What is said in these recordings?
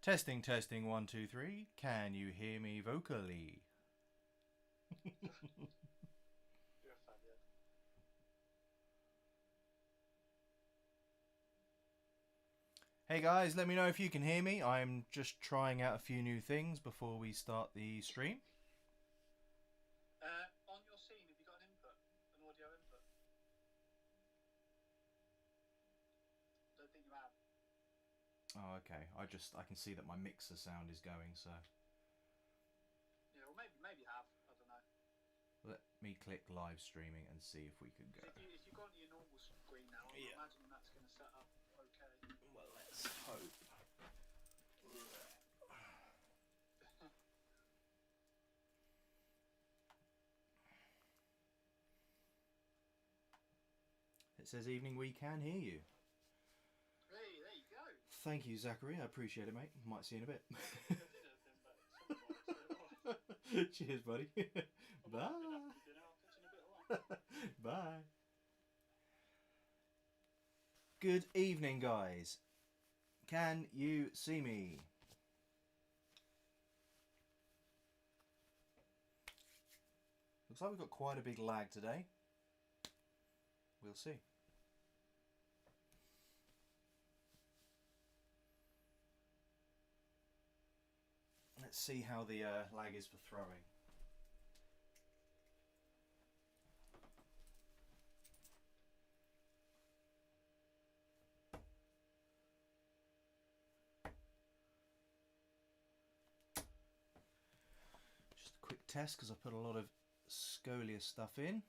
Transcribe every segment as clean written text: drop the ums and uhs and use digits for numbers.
Testing, testing, 1, 2, 3. Can you hear me vocally? You're a faggot. Hey guys, let me know if you can hear me. I'm just trying out a few new things before we start the stream. On your scene, have you got an input? An audio input? Don't think you have. Oh, okay. I can see that my mixer sound is going, so Yeah, well maybe you have. I don't know. let me click live streaming and see if we can go. If you go onto your normal screen now, I'm imagining that's going to set up okay. Well, let's hope. It says evening, we can hear you. Hey, there you go. Thank you, Zachary. I appreciate it, mate. Might see you in a bit. Cheers, buddy. Bye. Bye. Good evening, guys. Can you see me? Looks like we've got quite a big lag today. We'll see. Let's see how the lag is for throwing. Just a quick test because I put a lot of Scolia stuff in.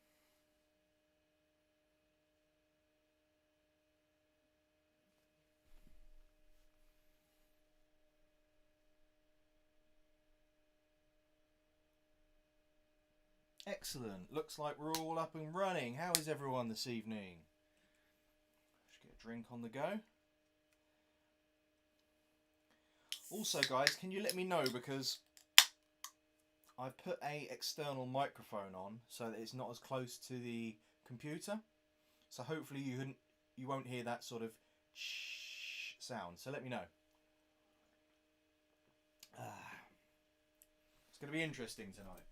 Excellent. Looks like we're all up and running. How is everyone this evening? Just get a drink on the go. Also, guys, can you let me know, because I've put a external microphone on so that it's not as close to the computer. So hopefully you won't hear that sort of shh sound. So let me know. It's going to be interesting tonight.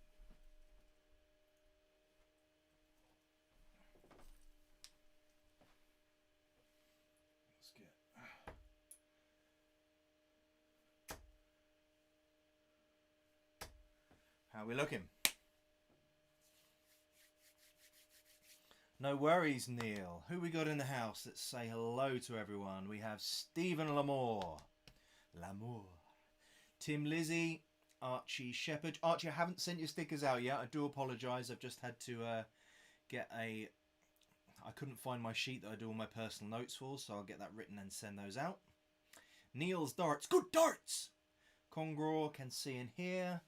How are we looking? No worries, Neil. Who we got in the house? Let's say hello to everyone. We have Stephen Lamour. Tim Lizzie. Archie Shepherd. Archie, I haven't sent your stickers out yet. I do apologise. I've just had to get a... I couldn't find my sheet that I do all my personal notes for, so I'll get that written and send those out. Neil's darts. Good darts! Congraw can see and hear.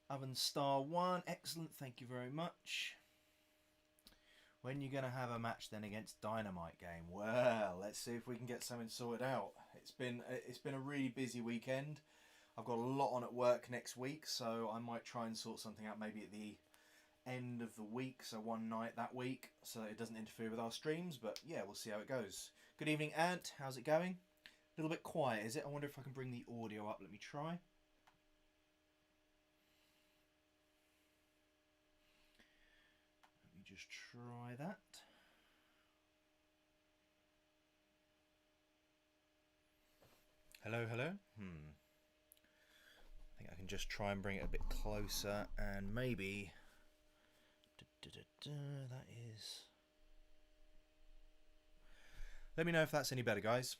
Oven Star 1, excellent, thank you very much. When you going to have a match then against Dynamite Game? Well, let's see if we can get something sorted out. It's been a really busy weekend. I've got a lot on at work next week, so I might try and sort something out maybe at the end of the week, so one night that week, so it doesn't interfere with our streams, but yeah, we'll see how it goes. Good evening, Ant, how's it going? A little bit quiet, is it? I wonder if I can bring the audio up, let me try. Just try that. Hello, hello. I think I can just try and bring it a bit closer and maybe... that is... Let me know if that's any better, guys.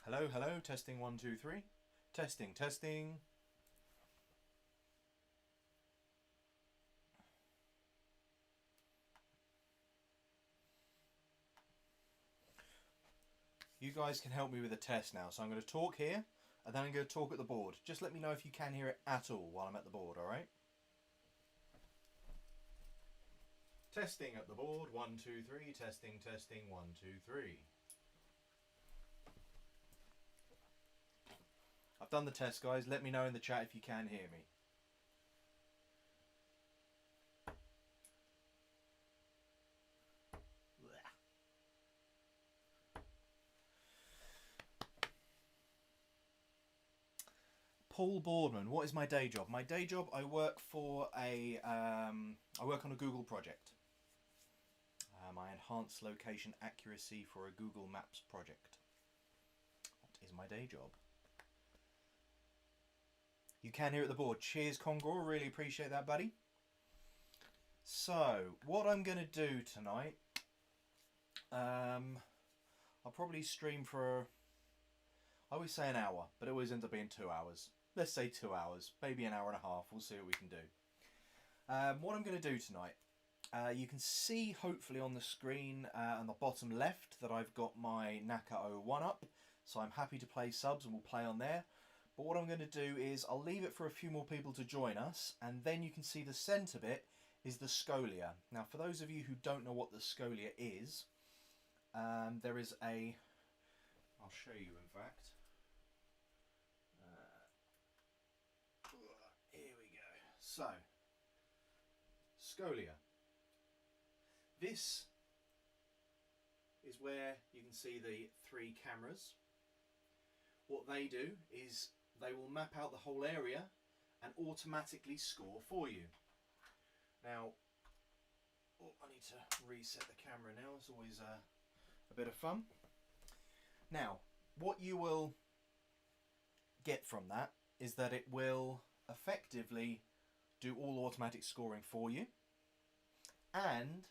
Hello, hello. Testing 1, 2, 3. Testing, testing. You guys can help me with a test now. So I'm going to talk here, and then I'm going to talk at the board. Just let me know if you can hear it at all while I'm at the board, alright? Testing at the board. 1, 2, 3. Testing, testing. 1, 2, 3. I've done the test, guys. Let me know in the chat if you can hear me. Paul Boardman. What is my day job? My day job, I work for I work on a Google project. I enhance location accuracy for a Google Maps project. What is my day job? You can hear at the board. Cheers, Congor. Really appreciate that, buddy. So, what I'm going to do tonight, I'll probably stream for, I always say an hour, but it always ends up being 2 hours. Let's say 2 hours, maybe an hour and a half. We'll see what we can do. What I'm going to do tonight, you can see hopefully on the screen on the bottom left that I've got my Naka 01 up. So I'm happy to play subs and we'll play on there. But what I'm going to do is I'll leave it for a few more people to join us, and then you can see the centre bit is the scolia. Now, for those of you who don't know what the scolia is, there is a... I'll show you, in fact. Here we go. So, scolia. This is where you can see the 3 cameras. What they do is they will map out the whole area and automatically score for you. Now, I need to reset the camera now. It's always a bit of fun. Now, what you will get from that is that it will effectively do all automatic scoring for you. And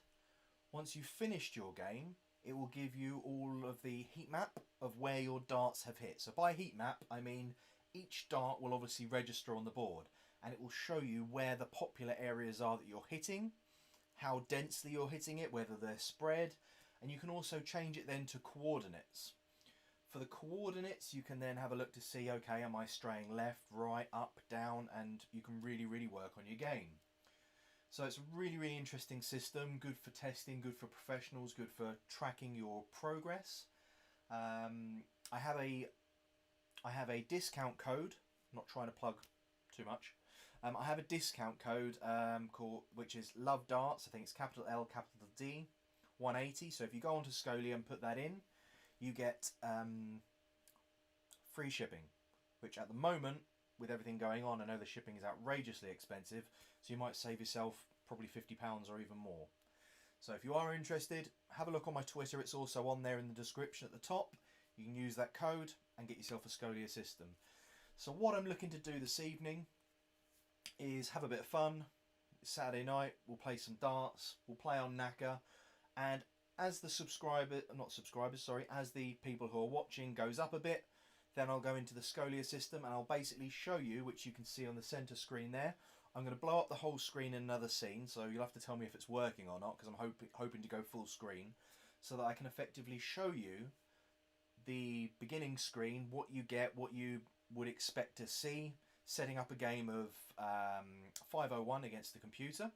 once you've finished your game, it will give you all of the heat map of where your darts have hit. So by heat map, I mean each dart will obviously register on the board, and it will show you where the popular areas are that you're hitting, how densely you're hitting it, whether they're spread, and you can also change it then to coordinates. For the coordinates, you can then have a look to see, okay, am I straying left, right, up, down, and you can really work on your game. So it's a really interesting system, good for testing, good for professionals, good for tracking your progress. I have a discount code, not trying to plug too much. I have a discount code which is LoveDarts. I think it's capital L, capital D, 180. So if you go onto Scolia and put that in, you get free shipping, which at the moment, with everything going on, I know the shipping is outrageously expensive, so you might save yourself probably £50 or even more. So if you are interested, have a look on my Twitter. It's also on there in the description at the top. You can use that code and get yourself a Scolia system. So what I'm looking to do this evening is have a bit of fun. It's Saturday night, we'll play some darts, we'll play on Naka, and as the as the people who are watching goes up a bit, then I'll go into the Scolia system and I'll basically show you, which you can see on the centre screen there. I'm going to blow up the whole screen in another scene, so you'll have to tell me if it's working or not, because I'm hoping to go full screen, so that I can effectively show you the beginning screen, what you get, what you would expect to see, setting up a game of 501 against the computer.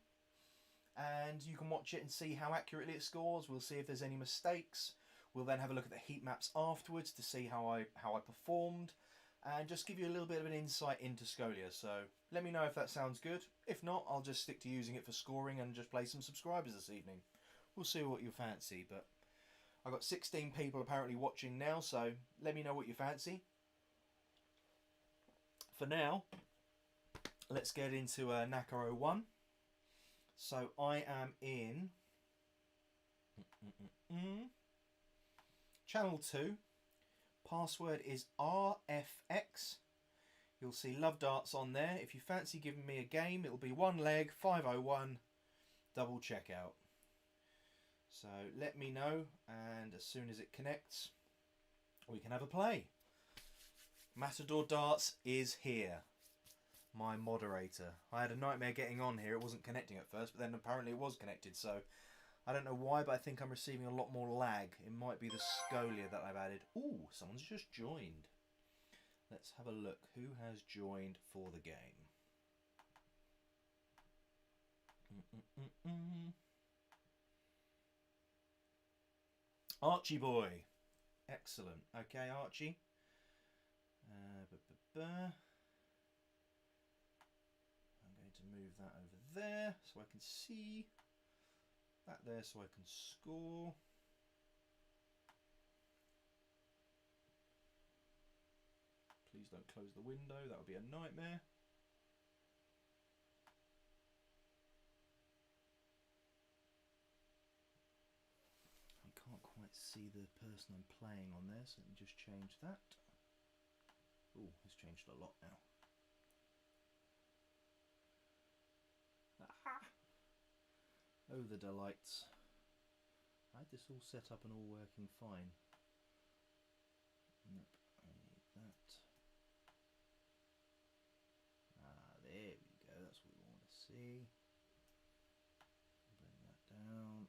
And you can watch it and see how accurately it scores. We'll see if there's any mistakes. We'll then have a look at the heat maps afterwards to see how I performed, and just give you a little bit of an insight into Scolia. So let me know if that sounds good. If not, I'll just stick to using it for scoring and just play some subscribers this evening. We'll see what you fancy, but I've got 16 people apparently watching now, so let me know what you fancy. For now, let's get into Naka 01. So I am in Channel 2. Password is RFX. You'll see LoveDarts on there. If you fancy giving me a game, it'll be one leg, 501, double checkout. So let me know, and as soon as it connects, we can have a play. Matador Darts is here. My moderator. I had a nightmare getting on here. It wasn't connecting at first, but then apparently it was connected. So I don't know why, but I think I'm receiving a lot more lag. It might be the Scolia that I've added. Ooh, someone's just joined. Let's have a look. Who has joined for the game? Archie boy. Excellent. Okay, Archie. I'm going to move that over there so I can see that there, so I can score. Please Please don't close the window, that would be a nightmare. I can't quite see the person I'm playing on there, so let me just change that. Oh, it's changed a lot now. Aha! Oh, the delights. I had this all set up and all working fine. Nope, I need that. Ah, there we go, that's what we want to see. Bring that down.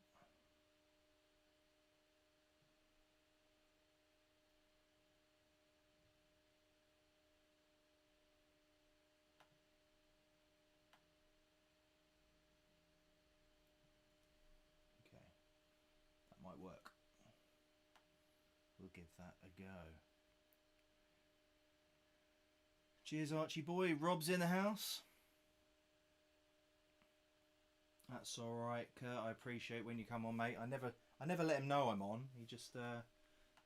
Okay, that might work. We'll give that a go. Cheers, Archie boy. Rob's in the house. That's all right, Kurt. I appreciate when you come on, mate. I never let him know I'm on. He just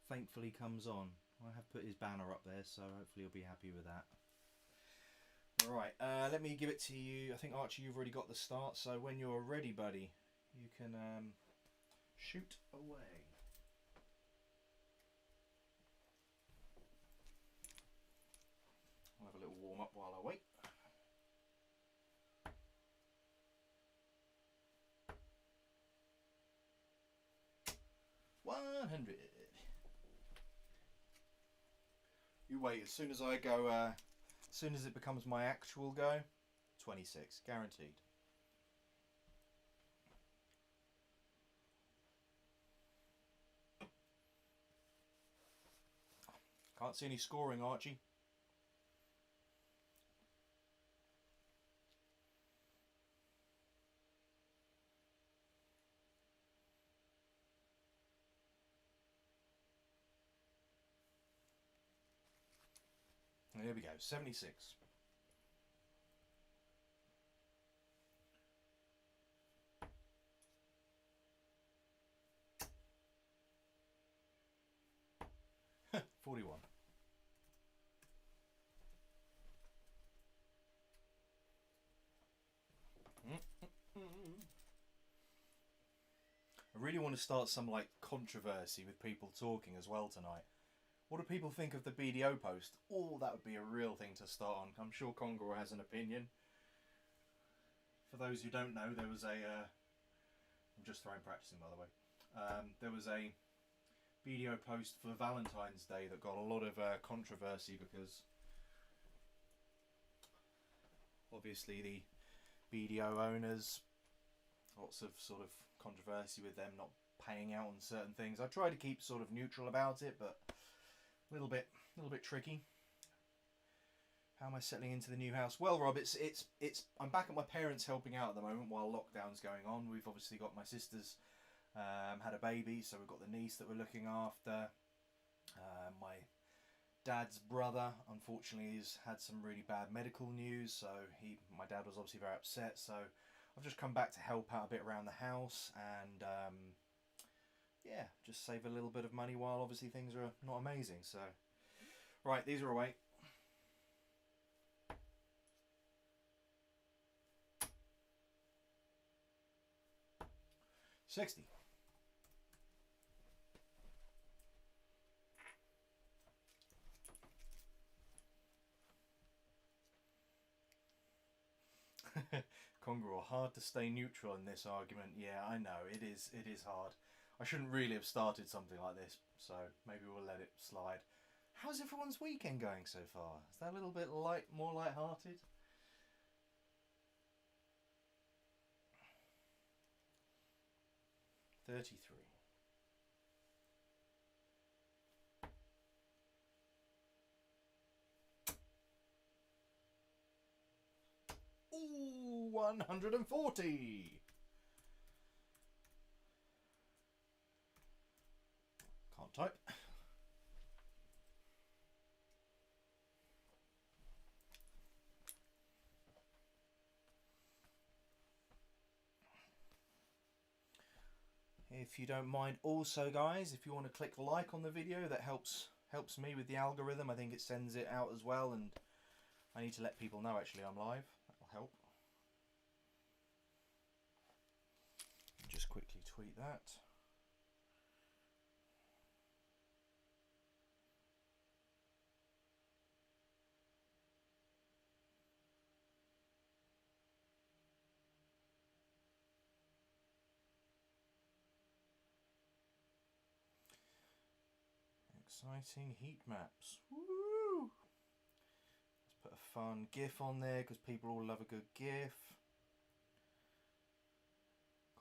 thankfully comes on. I have put his banner up there, so hopefully he'll be happy with that. All right, let me give it to you. I think, Archie, you've already got the start, so when you're ready, buddy, you can shoot away. I'll have a little warm up while I wait. $100. You wait. As soon as I go, as soon as it becomes my actual go, 26, guaranteed. Can't see any scoring, Archie. There we go, 76. $41. I really want to start some like controversy with people talking as well tonight. What do people think of the BDO post? Oh, that would be a real thing to start on. I'm sure Congo has an opinion. For those who don't know, there was a... I'm just throwing practicing, by the way. There was a BDO post for Valentine's Day that got a lot of controversy because obviously the BDO owners, lots of sort of controversy with them not paying out on certain things. I try to keep sort of neutral about it, but a little bit tricky. How am I settling into the new house? Well, Rob, it's I'm back at my parents' helping out at the moment while lockdown's going on. We've obviously got my sister's had a baby, so we've got the niece that we're looking after. My dad's brother, unfortunately, has had some really bad medical news, so my dad was obviously very upset. So I've just come back to help out a bit around the house and yeah, just save a little bit of money while obviously things are not amazing. So, right, these are away. $60. Congo, hard to stay neutral in this argument. Yeah, I know, it is hard. I shouldn't really have started something like this, so maybe we'll let it slide. How's everyone's weekend going so far? Is that a little bit more light-hearted? $33. Ooh, 140. Can't type. If you don't mind, also guys, if you want to click like on the video, that helps Helps me with the algorithm. I think it sends it out as well, and I need to let people know actually I'm live. That'll help. Just quickly tweet that. Exciting heat maps. Woo! Let's put a fun GIF on there because people all love a good GIF.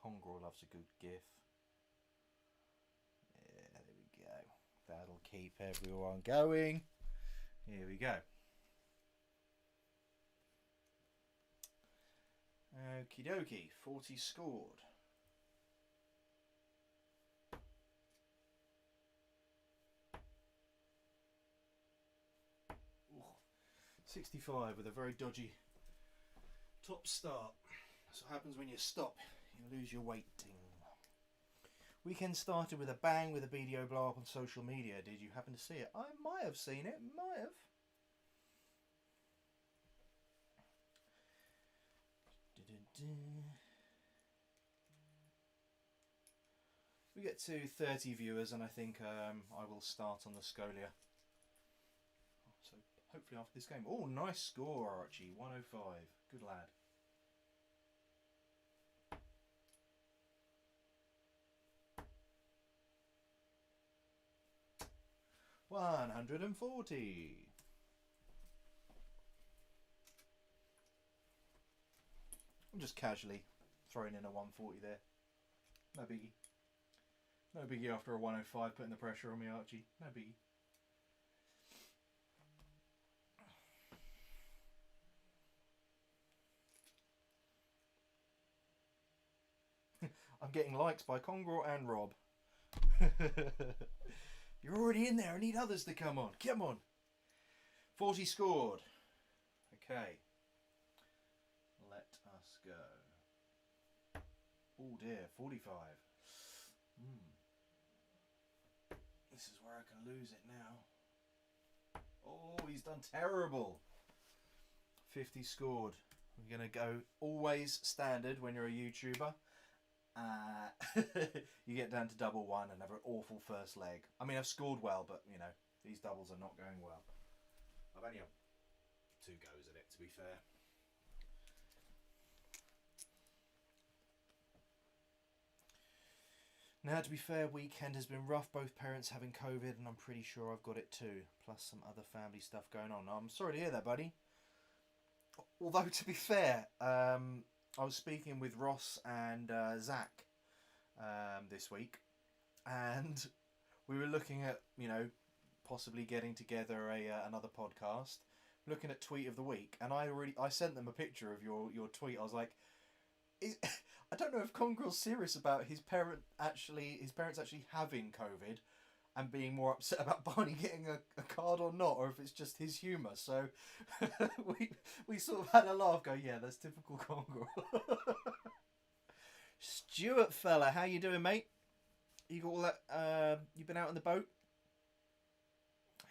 Congrel loves a good GIF. Yeah, there we go. That'll keep everyone going. Here we go. Okie dokie, 40 scored. Ooh, 65 with a very dodgy top start. That's what happens when you stop. You lose your weighting. Weekend started with a bang with a video blow up on social media. Did you happen to see it? I might have seen it. Might have. We get to 30 viewers and I think I will start on the Scolia. So hopefully after this game. Oh, nice score, Archie. 105. Good lad. $140. I'm just casually throwing in a 140 there. No biggie. No biggie after a 105 putting the pressure on me, Archie. No biggie. I'm getting likes by Congrel and Rob. You're already in there. I need others to come on. Come on. 40 scored. Okay. Let us go. Oh dear, 45. This is where I can lose it now. Oh, he's done terrible. 50 scored. We're going to go always standard when you're a YouTuber. You get down to double one and have an awful first leg. I mean, I've scored well, but, you know, these doubles are not going well. I've only had 2 goes at it, to be fair. Now, to be fair, weekend has been rough. Both parents having COVID, and I'm pretty sure I've got it too. Plus some other family stuff going on. I'm sorry to hear that, buddy. Although, to be fair, I was speaking with Ross and Zach this week, and we were looking at, you know, possibly getting together another podcast, looking at tweet of the week, and I sent them a picture of your tweet. I was like, I don't know if Congrel's serious about his parents actually having COVID and being more upset about Barney getting a card or not, or if it's just his humour. So we sort of had a laugh, go, yeah, that's typical Congrel. Stuart fella, how you doing, mate? You got all that? You been out on the boat?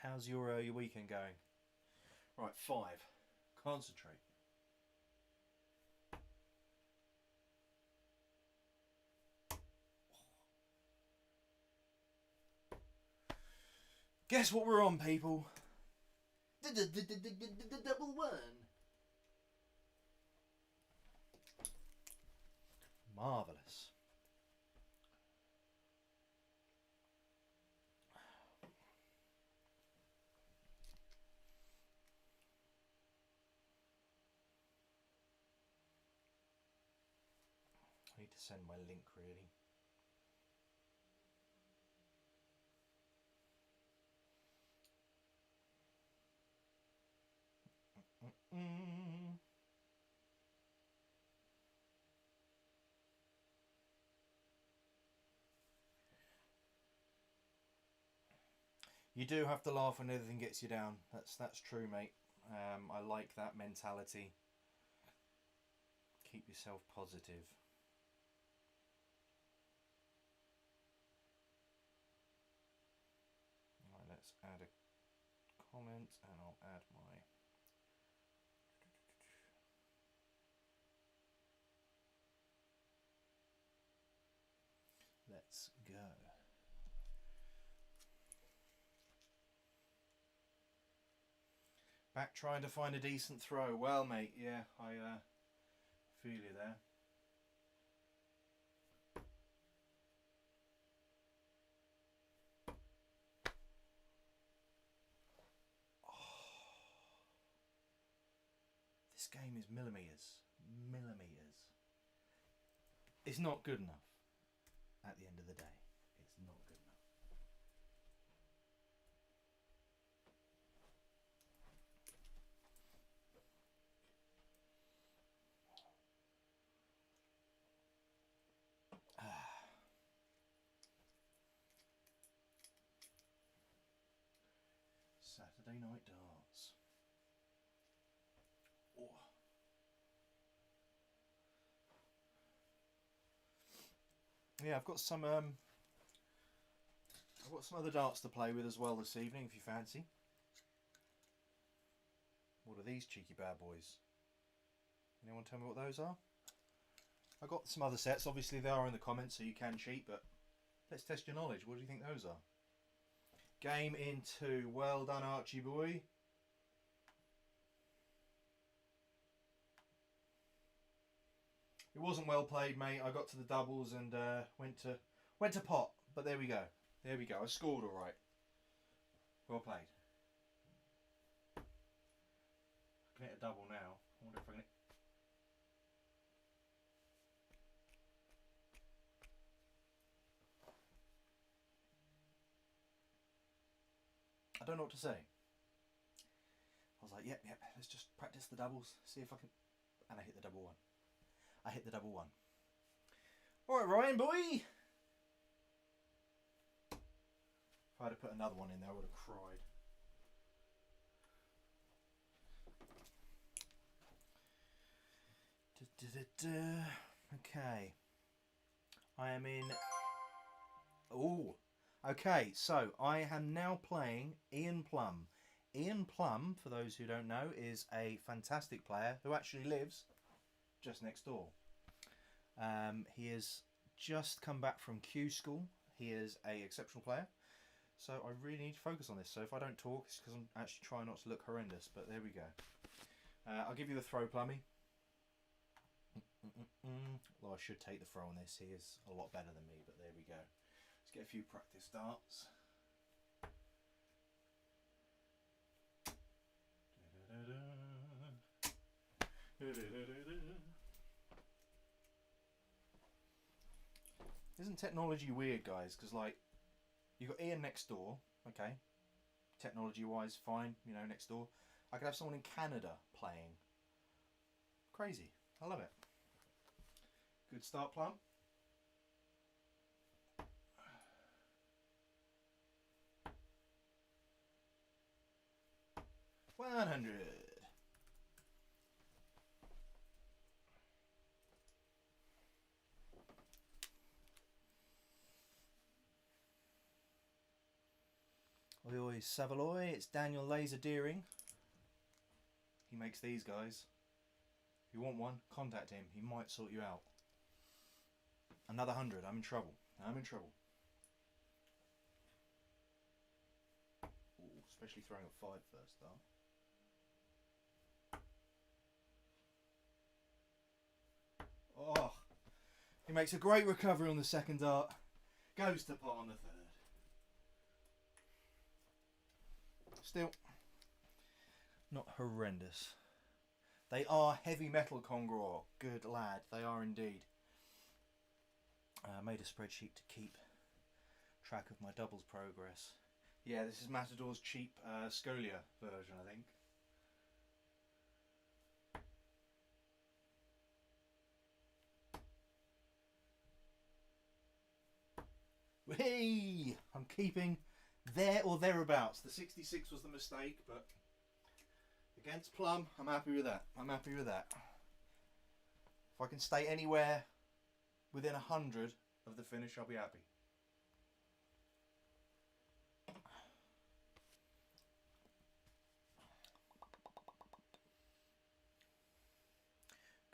How's your weekend going? Right, 5. Concentrate. Guess what we're on, people? Double one. Marvellous. I need to send my link, really. You do have to laugh when everything gets you down. That's true, mate. I like that mentality. Keep yourself positive. Right, let's let's add a comment, and I'll add my... Let's go. Back trying to find a decent throw. Well, mate, yeah, I feel you there. This game is millimetres. Millimetres. It's not good enough. At the end of the day, it's not good enough. Saturday night darts. Oh. Yeah, I've got some other darts to play with as well this evening if you fancy. What are these cheeky bad boys? Anyone tell me what those are? I've got some other sets, obviously they are in the comments so you can cheat, but let's test your knowledge. What do you think those are? Game in 2. Well done, Archie boy. It wasn't well played, mate. I got to the doubles and went to pot, but there we go. There we go. I scored all right. Well played. I can hit a double now. I wonder if I can. I don't know what to say. I was like, yep, let's just practice the doubles, see if I can. And I hit the double one. I hit the double one. Alright, Ryan boy! If I had put another one in there, I would have cried. Okay. I am in... Ooh. Okay, so I am now playing Ian Plum. Ian Plum, for those who don't know, is a fantastic player who actually lives just next door. He has just come back from Q school. He is an exceptional player. So I really need to focus on this. So if I don't talk, it's because I'm actually trying not to look horrendous. But there we go. I'll give you the throw, Plummy. Well, I should take the throw on this. He is a lot better than me, but there we go. Let's get a few practice darts. Isn't technology weird, guys? Because, like, you got Ian next door, okay, technology-wise, fine, you know, next door. I could have someone in Canada playing. Crazy. I love it. Good start, Plum. $100. Oi oi Savaloy, it's Daniel Laser Deering. He makes these guys. If you want one, contact him. He might sort you out. Another 100. I'm in trouble. I'm in trouble. Ooh, especially throwing a 5 first start. Oh, he makes a great recovery on the second dart. Goes to pot on the third. Still, not horrendous. They are heavy metal Congro. Good lad. They are indeed. I made a spreadsheet to keep track of my doubles progress. Yeah, this is Matador's cheap Scolia version, I think. Whee! I'm keeping there or thereabouts. The 66 was the mistake, but against Plum, I'm happy with that. I'm happy with that. If I can stay anywhere within 100 of the finish, I'll be happy.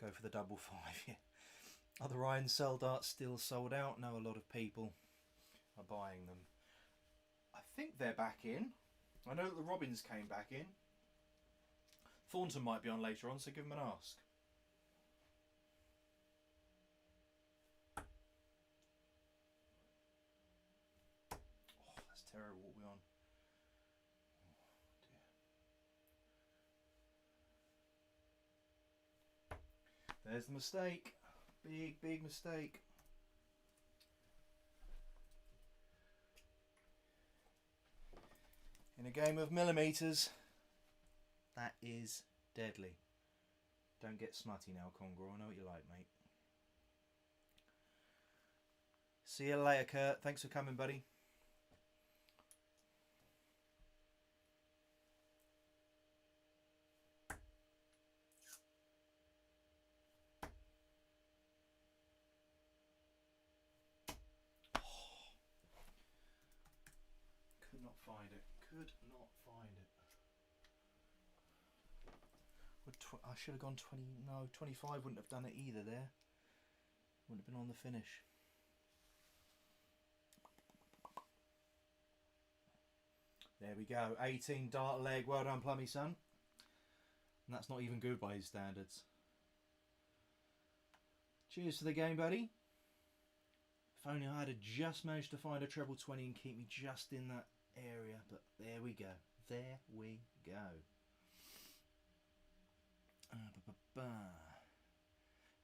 Go for the double 5. Yeah. Are the Ryan Cell darts still sold out? No, a lot of people are buying them. I think they're back in. I know that the Robins came back in. Thornton might be on later on, so give them an ask. Oh, that's terrible. What are we on? Oh, dear. There's the mistake. Big, big mistake. In a game of millimetres, that is deadly. Don't get smutty now, Congror. I know what you like, mate. See you later, Kurt. Thanks for coming, buddy. Could not find it. Could not find it. I should have gone 20. No, 25 wouldn't have done it either there. Wouldn't have been on the finish. There we go. 18 dart leg. Well done, Plummy son. And that's not even good by his standards. Cheers for the game, buddy. If only I had just managed to find a treble 20 and keep me just in that area. But there we go. There we go.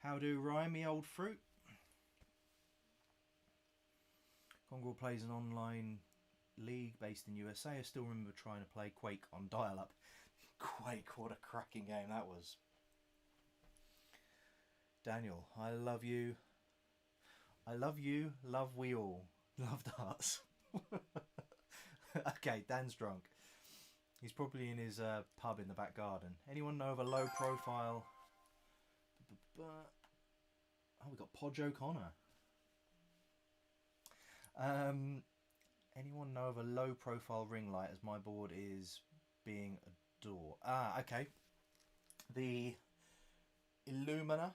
How do Ryan, me old fruit? Congrel plays an online league based in USA. I still remember trying to play Quake on dial-up. Quake, what a cracking game that was. Daniel, I love you. I love you, love we all. LoveDarts. Okay, Dan's drunk. He's probably in his pub in the back garden. Anyone know of a low profile? Oh, we got Podge O'Connor. Anyone know of a low profile ring light as my board is being adored? Ah, okay. The Illumina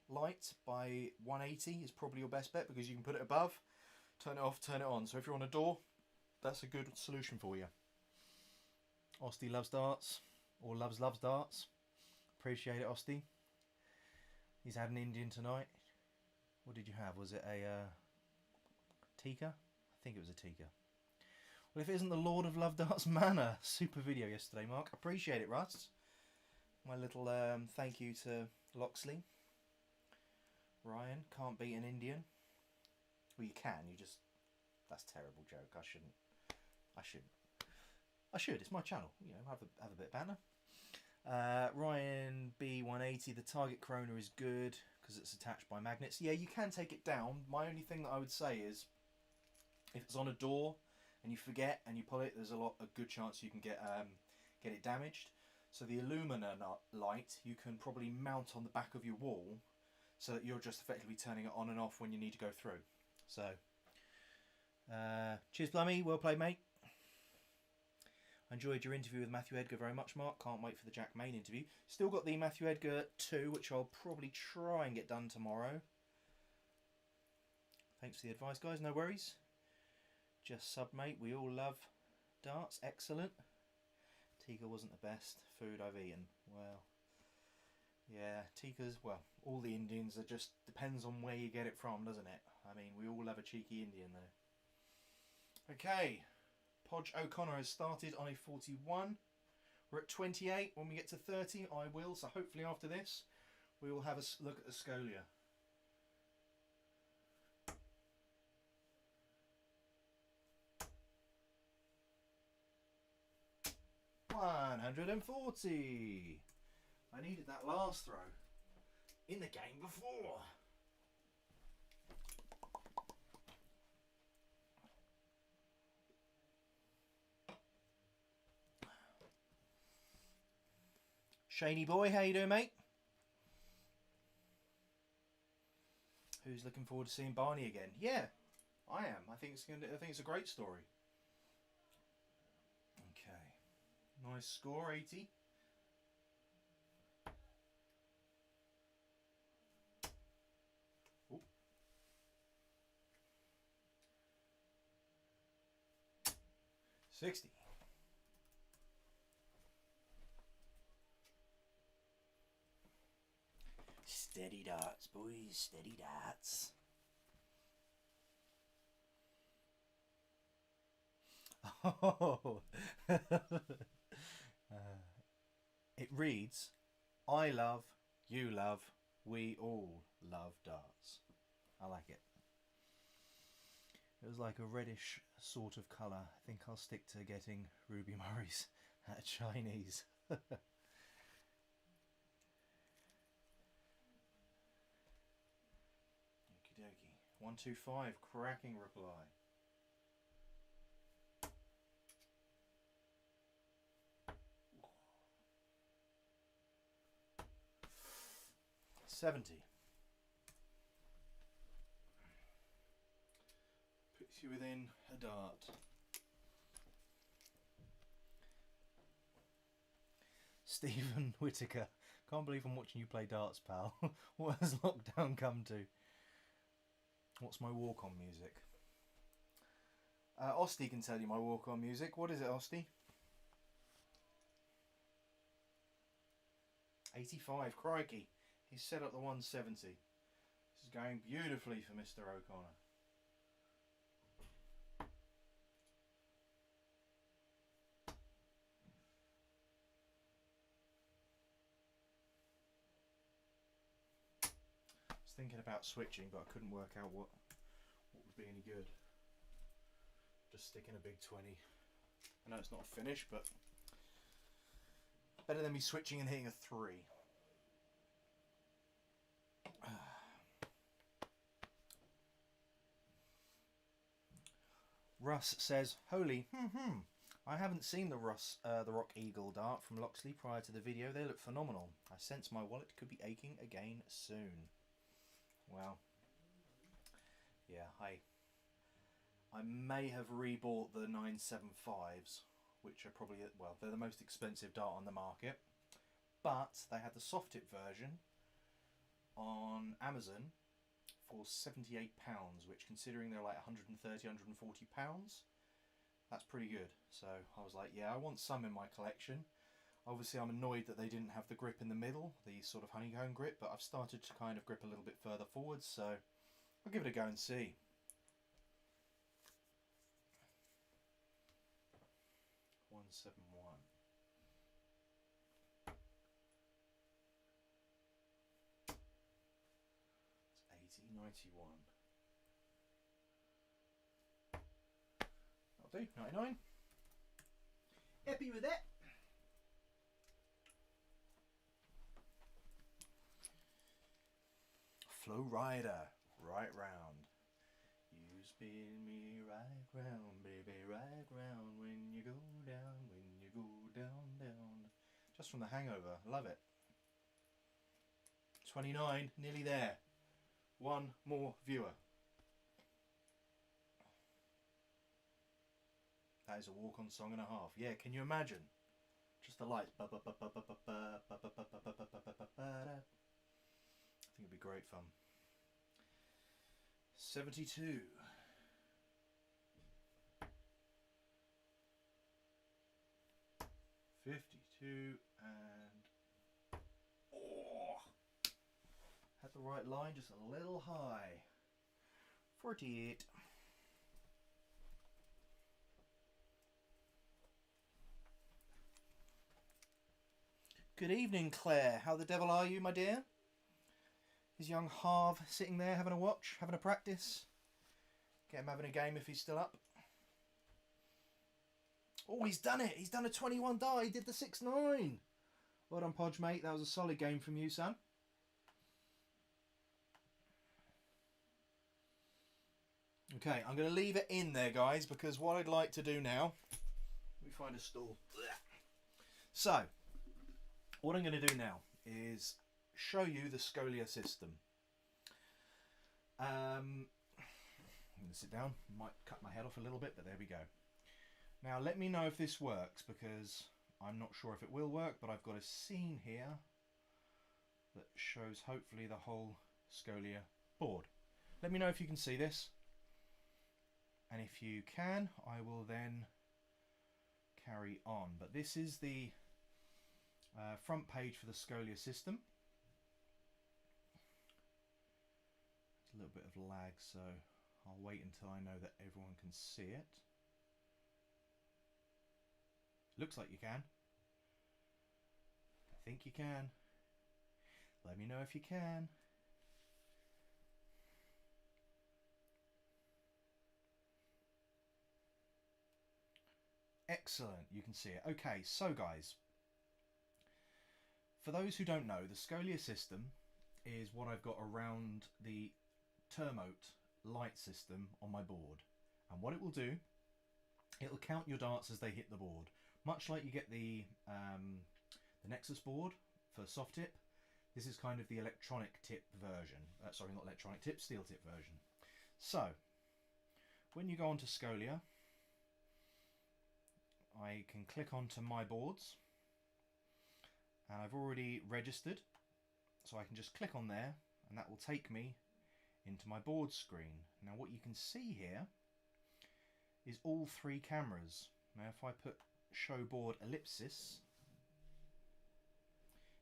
light by 180 is probably your best bet because you can put it above, turn it off, turn it on. So if you're on a door, that's a good solution for you. Osty loves darts, or loves darts. Appreciate it, Osty. He's had an Indian tonight. What did you have? Was it a Tikka? I think it was a Tikka. Well, if it isn't the Lord of Love Darts Manor, super video yesterday, Mark. Appreciate it, Russ. My little thank you to Loxley. Ryan, can't beat an Indian. Well, you can. You just... That's a terrible joke. I shouldn't. I should. It's my channel. You know, have a bit of banter. Ryan B180. The target corona is good because it's attached by magnets. Yeah, you can take it down. My only thing that I would say is, if it's on a door and you forget and you pull it, there's a good chance you can get it damaged. So the Illumina light you can probably mount on the back of your wall, so that you're just effectively turning it on and off when you need to go through. So, cheers, Plummy. Well played, mate. I enjoyed your interview with Matthew Edgar very much, Mark. Can't wait for the Jack Main interview. Still got the Matthew Edgar 2, which I'll probably try and get done tomorrow. Thanks for the advice, guys. No worries. Just sub, mate. We all love darts. Excellent. Tikka wasn't the best food I've eaten. Well, yeah, Tikka's, well, all the Indians are just, depends on where you get it from, doesn't it? I mean, we all love a cheeky Indian, though. Okay. Podge O'Connor has started on a 41. We're at 28. When we get to 30, I will. So hopefully after this, we will have a look at the Scolia. $140. I needed that last throw in the game before. Shaney boy, how you doing, mate? Who's looking forward to seeing Barney again? Yeah, I am. I think it's a great story. Okay, nice score, 80. 60. Steady darts, boys, steady darts. Oh. It reads, I love, you love, we all love darts. I like it. It was like a reddish sort of colour. I think I'll stick to getting Ruby Murray's Chinese. Okie dokie. 125, cracking reply. $70. Puts you within a dart. Stephen Whitaker. Can't believe I'm watching you play darts, pal. What has lockdown come to? What's my walk-on music? Osty can tell you my walk-on music. What is it, Osty? 85. Crikey. He's set up the 170. This is going beautifully for Mr. O'Connor. I was thinking about switching, but I couldn't work out what would be any good. Just sticking a big 20. I know it's not a finish, but better than me switching and hitting a 3. Russ says, holy, I haven't seen the Rock Eagle dart from Loxley prior to the video. They look phenomenal. I sense my wallet could be aching again soon. Well, yeah, I may have rebought the 975s, which are probably, well, they're the most expensive dart on the market, but they had the soft tip version on Amazon for £78, which, considering they're like 130, 140 pounds, that's pretty good. So I was like, yeah, I want some in my collection. Obviously I'm annoyed that they didn't have the grip in the middle, the sort of honeycomb grip, but I've started to kind of grip a little bit further forwards, so I'll give it a go and see. $171. It's 80, 91. That'll do, 99. Happy with that. Flow Rider, right round. You spin me right round, baby, right round. When you go down, down. Just from The Hangover, love it. 29, nearly there. One more viewer. That is a walk-on song and a half. Yeah, can you imagine? Just the lights. I think it'd be great fun. 72. $52 and had the right line, just a little high. 48. Good evening, Claire. How the devil are you, my dear? Is young Harv sitting there having a watch, having a practice? Get him having a game if he's still up. Oh, he's done it. He's done a 21 dart. He did the 6-9. Well done, Podge, mate. That was a solid game from you, son. Okay, I'm going to leave it in there, guys, because what I'd like to do now... Let me find a stool. So, what I'm going to do now is show you the Scolia system. I'm going to sit down. Might cut my head off a little bit, but there we go. Now, let me know if this works, because I'm not sure if it will work, but I've got a scene here that shows, hopefully, the whole Scolia board. Let me know if you can see this. And if you can, I will then carry on. But this is the front page for the Scolia system. It's a little bit of lag, so I'll wait until I know that everyone can see it. Looks like you can. I think you can. Let me know if you can. Excellent, you can see it. Okay, so guys, for those who don't know, the Scolia system is what I've got around the Termote light system on my board. And what it will do, it'll count your darts as they hit the board. Much like you get the Nexus board for soft tip, this is kind of the electronic tip version. Sorry, not electronic tip, steel tip version. So, when you go onto Scolia, I can click onto my boards, and I've already registered, so I can just click on there, and that will take me into my board screen. Now what you can see here is all three cameras. Now if I put show board ellipsis,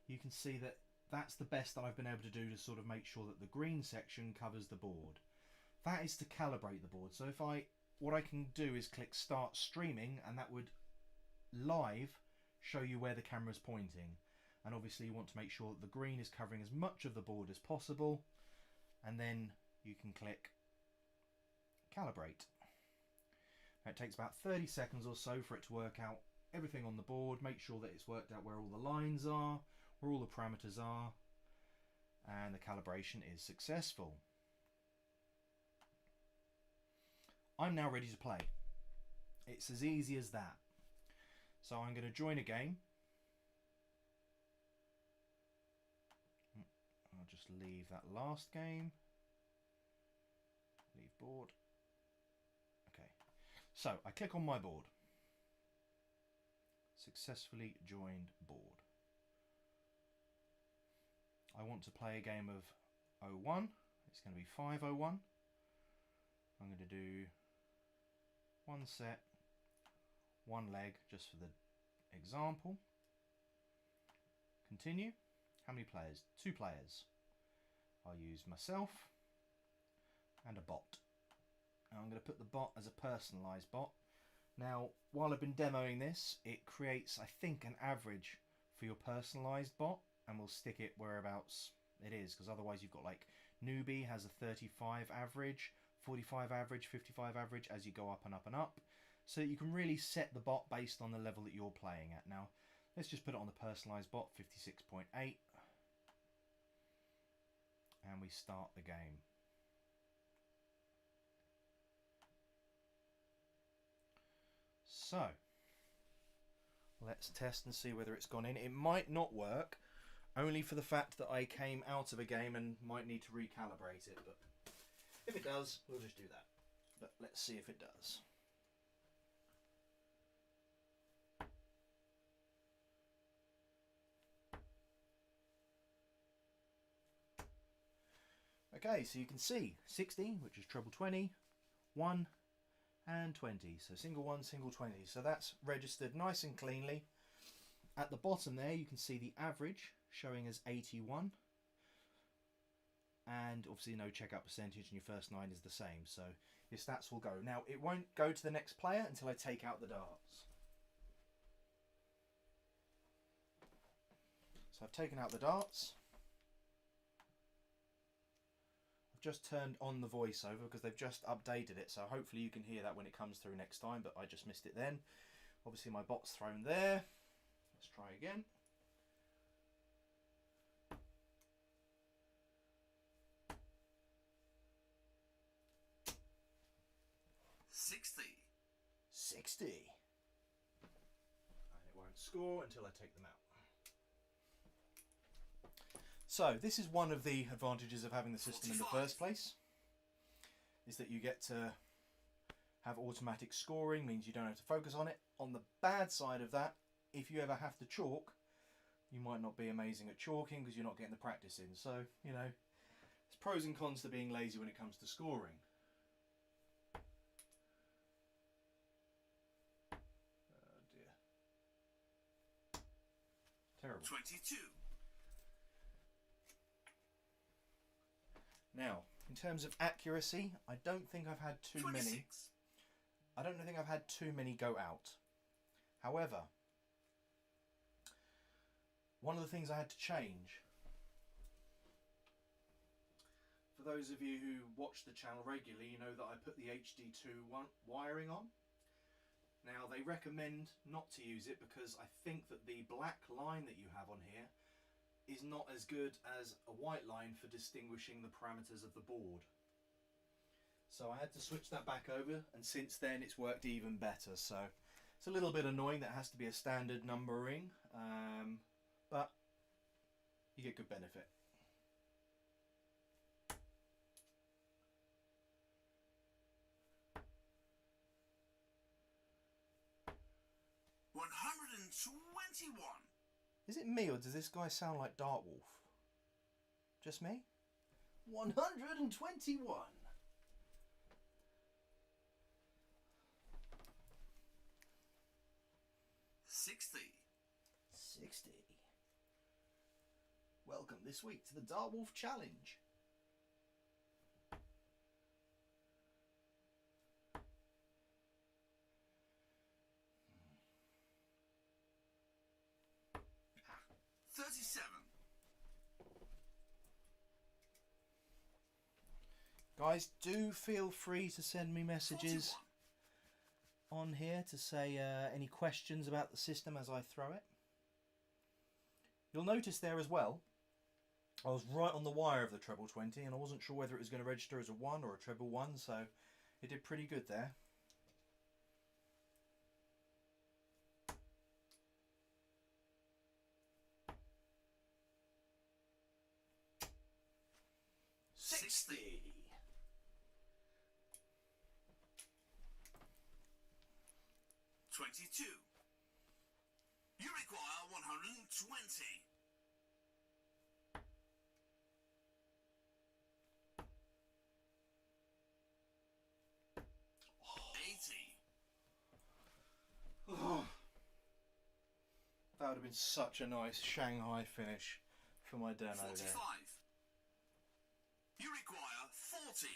you can see that that's the best that I've been able to do to sort of make sure that the green section covers the board. That is to calibrate the board. So what I can do is click start streaming, and that would live show you where the camera is pointing. And obviously you want to make sure that the green is covering as much of the board as possible, and then you can click calibrate. Now, it takes about 30 seconds or so for it to work out everything on the board, make sure that it's worked out where all the lines are, where all the parameters are, and the calibration is successful. I'm now ready to play. It's as easy as that. So I'm going to join a game. I'll just leave that last game. Leave board. Okay. So I click on my board. Successfully joined board. I want to play a game of 01. It's going to be 501. I'm going to do one set, one leg, just for the example. Continue. How many players? 2 players. I'll use myself and a bot. Now I'm going to put the bot as a personalised bot. Now, while I've been demoing this, it creates, I think, an average for your personalised bot, and we'll stick it whereabouts it is, because otherwise you've got like newbie has a 35 average, 45 average, 55 average as you go up and up and up. So you can really set the bot based on the level that you're playing at. Now, let's just put it on the personalised bot, 56.8. And we start the game. So, let's test and see whether it's gone in. It might not work, only for the fact that I came out of a game and might need to recalibrate it. But if it does, we'll just do that. But let's see if it does. Okay, so you can see 60, which is treble 20, 1 and 20. So single 1, single 20. So that's registered nice and cleanly. At the bottom there, you can see the average showing as 81. And obviously no checkout percentage, and your first 9 is the same. So your stats will go. Now, it won't go to the next player until I take out the darts. So I've taken out the darts. Just turned on the voiceover because they've just updated it, so hopefully you can hear that when it comes through next time, but I just missed it then. Obviously my bot's thrown there. Let's try again. $60. And it won't score until I take them out. So this is one of the advantages of having the system in the first place, is that you get to have automatic scoring, means you don't have to focus on it. On the bad side of that, if you ever have to chalk, you might not be amazing at chalking because you're not getting the practice in. So, you know, there's pros and cons to being lazy when it comes to scoring. Oh dear. Terrible. 22. Now, in terms of accuracy, I don't think I've had too 26. many. I don't think I've had too many go out. However, one of the things I had to change, for those of you who watch the channel regularly, you know that I put the HD2 wiring on. Now, they recommend not to use it because I think that the black line that you have on here is not as good as a white line for distinguishing the parameters of the board. So I had to switch that back over, and since then it's worked even better. So it's a little bit annoying that it has to be a standard numbering, but you get good benefit. $121. Is it me, or does this guy sound like Dartwolf? Just me? 121. 60. 60. Welcome this week to the Dartwolf Challenge. Guys, do feel free to send me messages 41. on here to say any questions about the system as I throw it. You'll notice there as well, I was right on the wire of the treble 20 and I wasn't sure whether it was going to register as a 1 or a treble 1, so it did pretty good there. $22. You require 120. Oh, that would have been such a nice Shanghai finish for my demo 45. there. You require 40.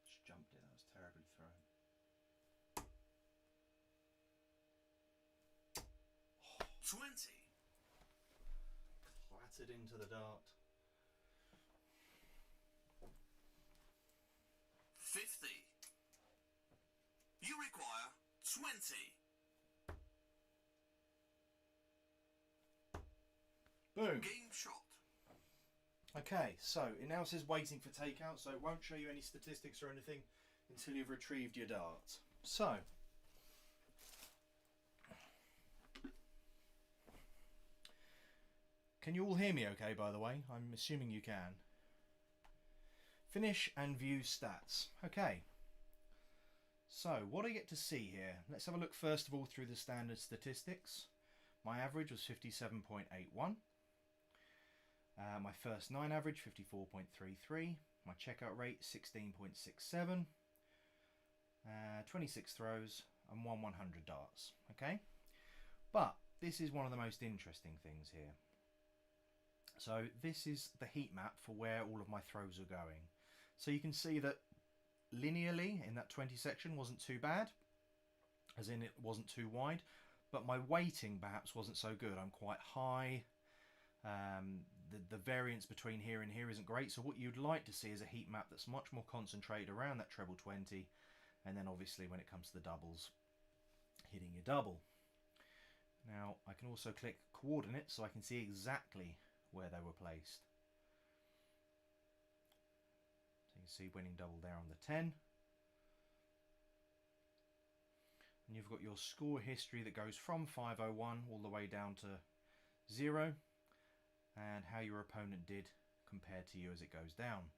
Just jumped it, that was terribly thrown. 20. Clattered into the dart. 50. You require 20. Boom. Game shot. Okay, so it now says waiting for takeout, so it won't show you any statistics or anything until you've retrieved your dart. So, can you all hear me okay, by the way? I'm assuming you can. Finish and view stats. Okay. So, what do I get to see here? Let's have a look first of all through the standard statistics. My average was 57.81. My first 9 average, 54.33. My checkout rate, 16.67. 26 throws and 100 darts. Okay? But this is one of the most interesting things here. So this is the heat map for where all of my throws are going. So you can see that linearly in that 20 section wasn't too bad, as in it wasn't too wide, but my weighting perhaps wasn't so good. I'm quite high. The variance between here and here isn't great, so what you'd like to see is a heat map that's much more concentrated around that treble 20, and then obviously when it comes to the doubles, hitting your double. Now I can also click coordinates so I can see exactly where they were placed. So you can see winning double there on the 10. And you've got your score history that goes from 501 all the way down to 0, and how your opponent did compared to you as it goes down.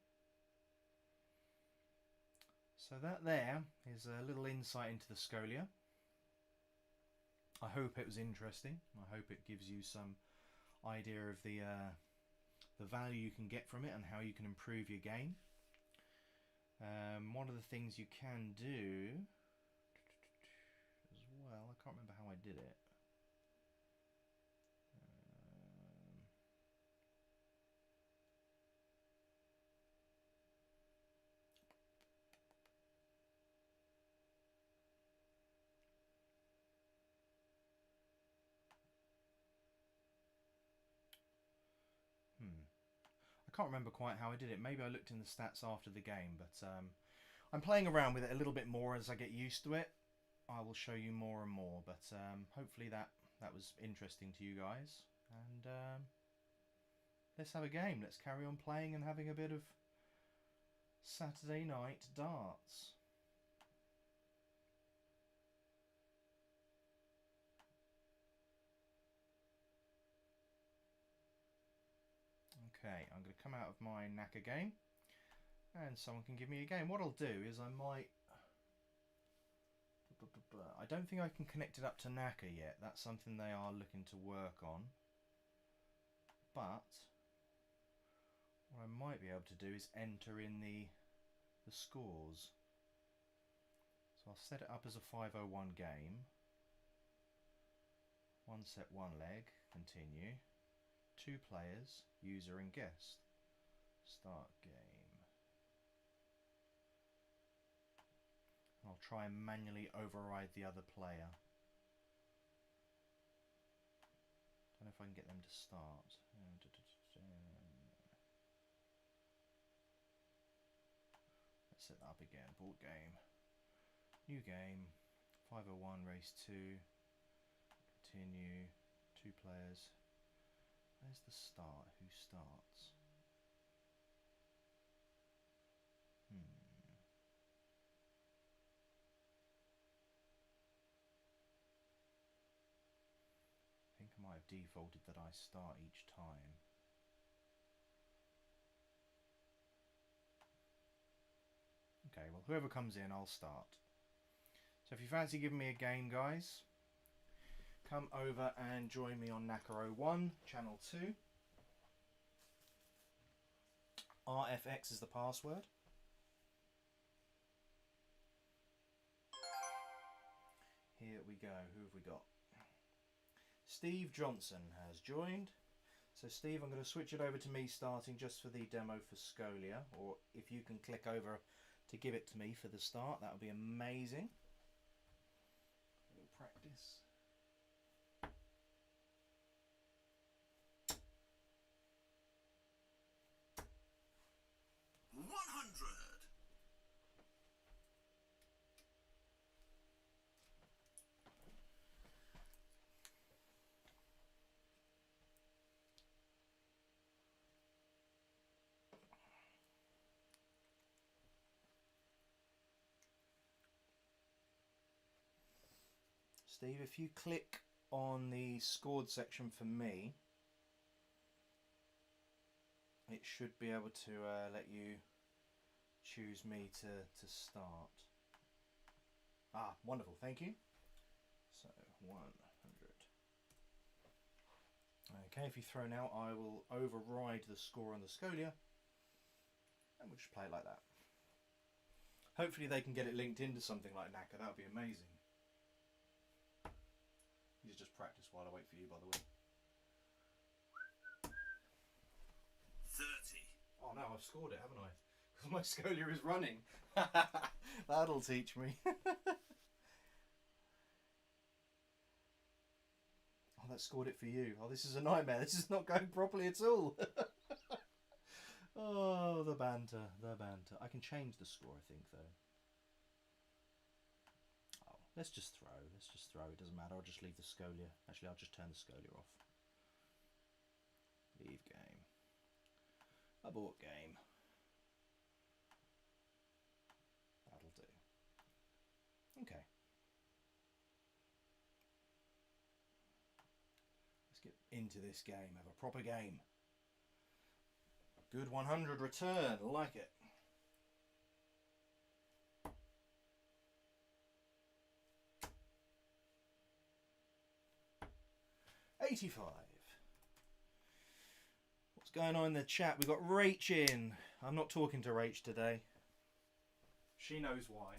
So that there is a little insight into the Scolia. I hope it was interesting. I hope it gives you some idea of the value you can get from it and how you can improve your game. One of the things you can do as well, I can't remember how I did it. can't remember quite how I did it. Maybe I looked in the stats after the game, but I'm playing around with it a little bit more as I get used to it. I will show you more and more, but hopefully that was interesting to you guys. And let's have a game. Let's carry on playing and having a bit of Saturday night darts. Okay, I'm going to come out of my knacker game and someone can give me a game. What I'll do is I might... I don't think I can connect it up to knacker yet. That's something they are looking to work on. But what I might be able to do is enter in the scores. So I'll set it up as a 501 game. One set, one leg, continue. 2 players, user and guest. Start game. I'll try and manually override the other player. Don't know if I can get them to start. Let's set that up again. Board game. New game. 501 race 2. Continue. 2 players. Where's the start? Who starts? I think I might have defaulted that I start each time. Okay, well, whoever comes in, I'll start. So if you fancy giving me a game, guys, come over and join me on Knacker01, channel 2. RFX is the password. Here we go. Who have we got? Steve Johnson has joined. So Steve, I'm going to switch it over to me starting just for the demo for Scolia, or if you can click over to give it to me for the start, that would be amazing. A little practice. Steve, if you click on the scored section for me, it should be able to let you choose me to start. Ah, wonderful, thank you. So 100. Okay, if you throw now, I will override the score on the Scolia, and we'll just play it like that. Hopefully they can get it linked into something like Knacker. That would be amazing. You just practice while I wait for you, by the way. 30. Oh no, I've scored it, haven't I? Because my Scolia is running. That'll teach me. Oh, that scored it for you. Oh, this is a nightmare. This is not going properly at all. Oh, the banter, the banter. I can change the score, I think, though. Oh, let's just throw. Let's just throw. It doesn't matter. I'll just leave the Scolia. Actually, I'll just turn the Scolia off. Leave game. Abort game. That'll do. Okay. Let's get into this game. Have a proper game. Good 100 return. Like it. $85. What's going on in the chat? We've got Rach in. I'm not talking to Rach today. She knows why.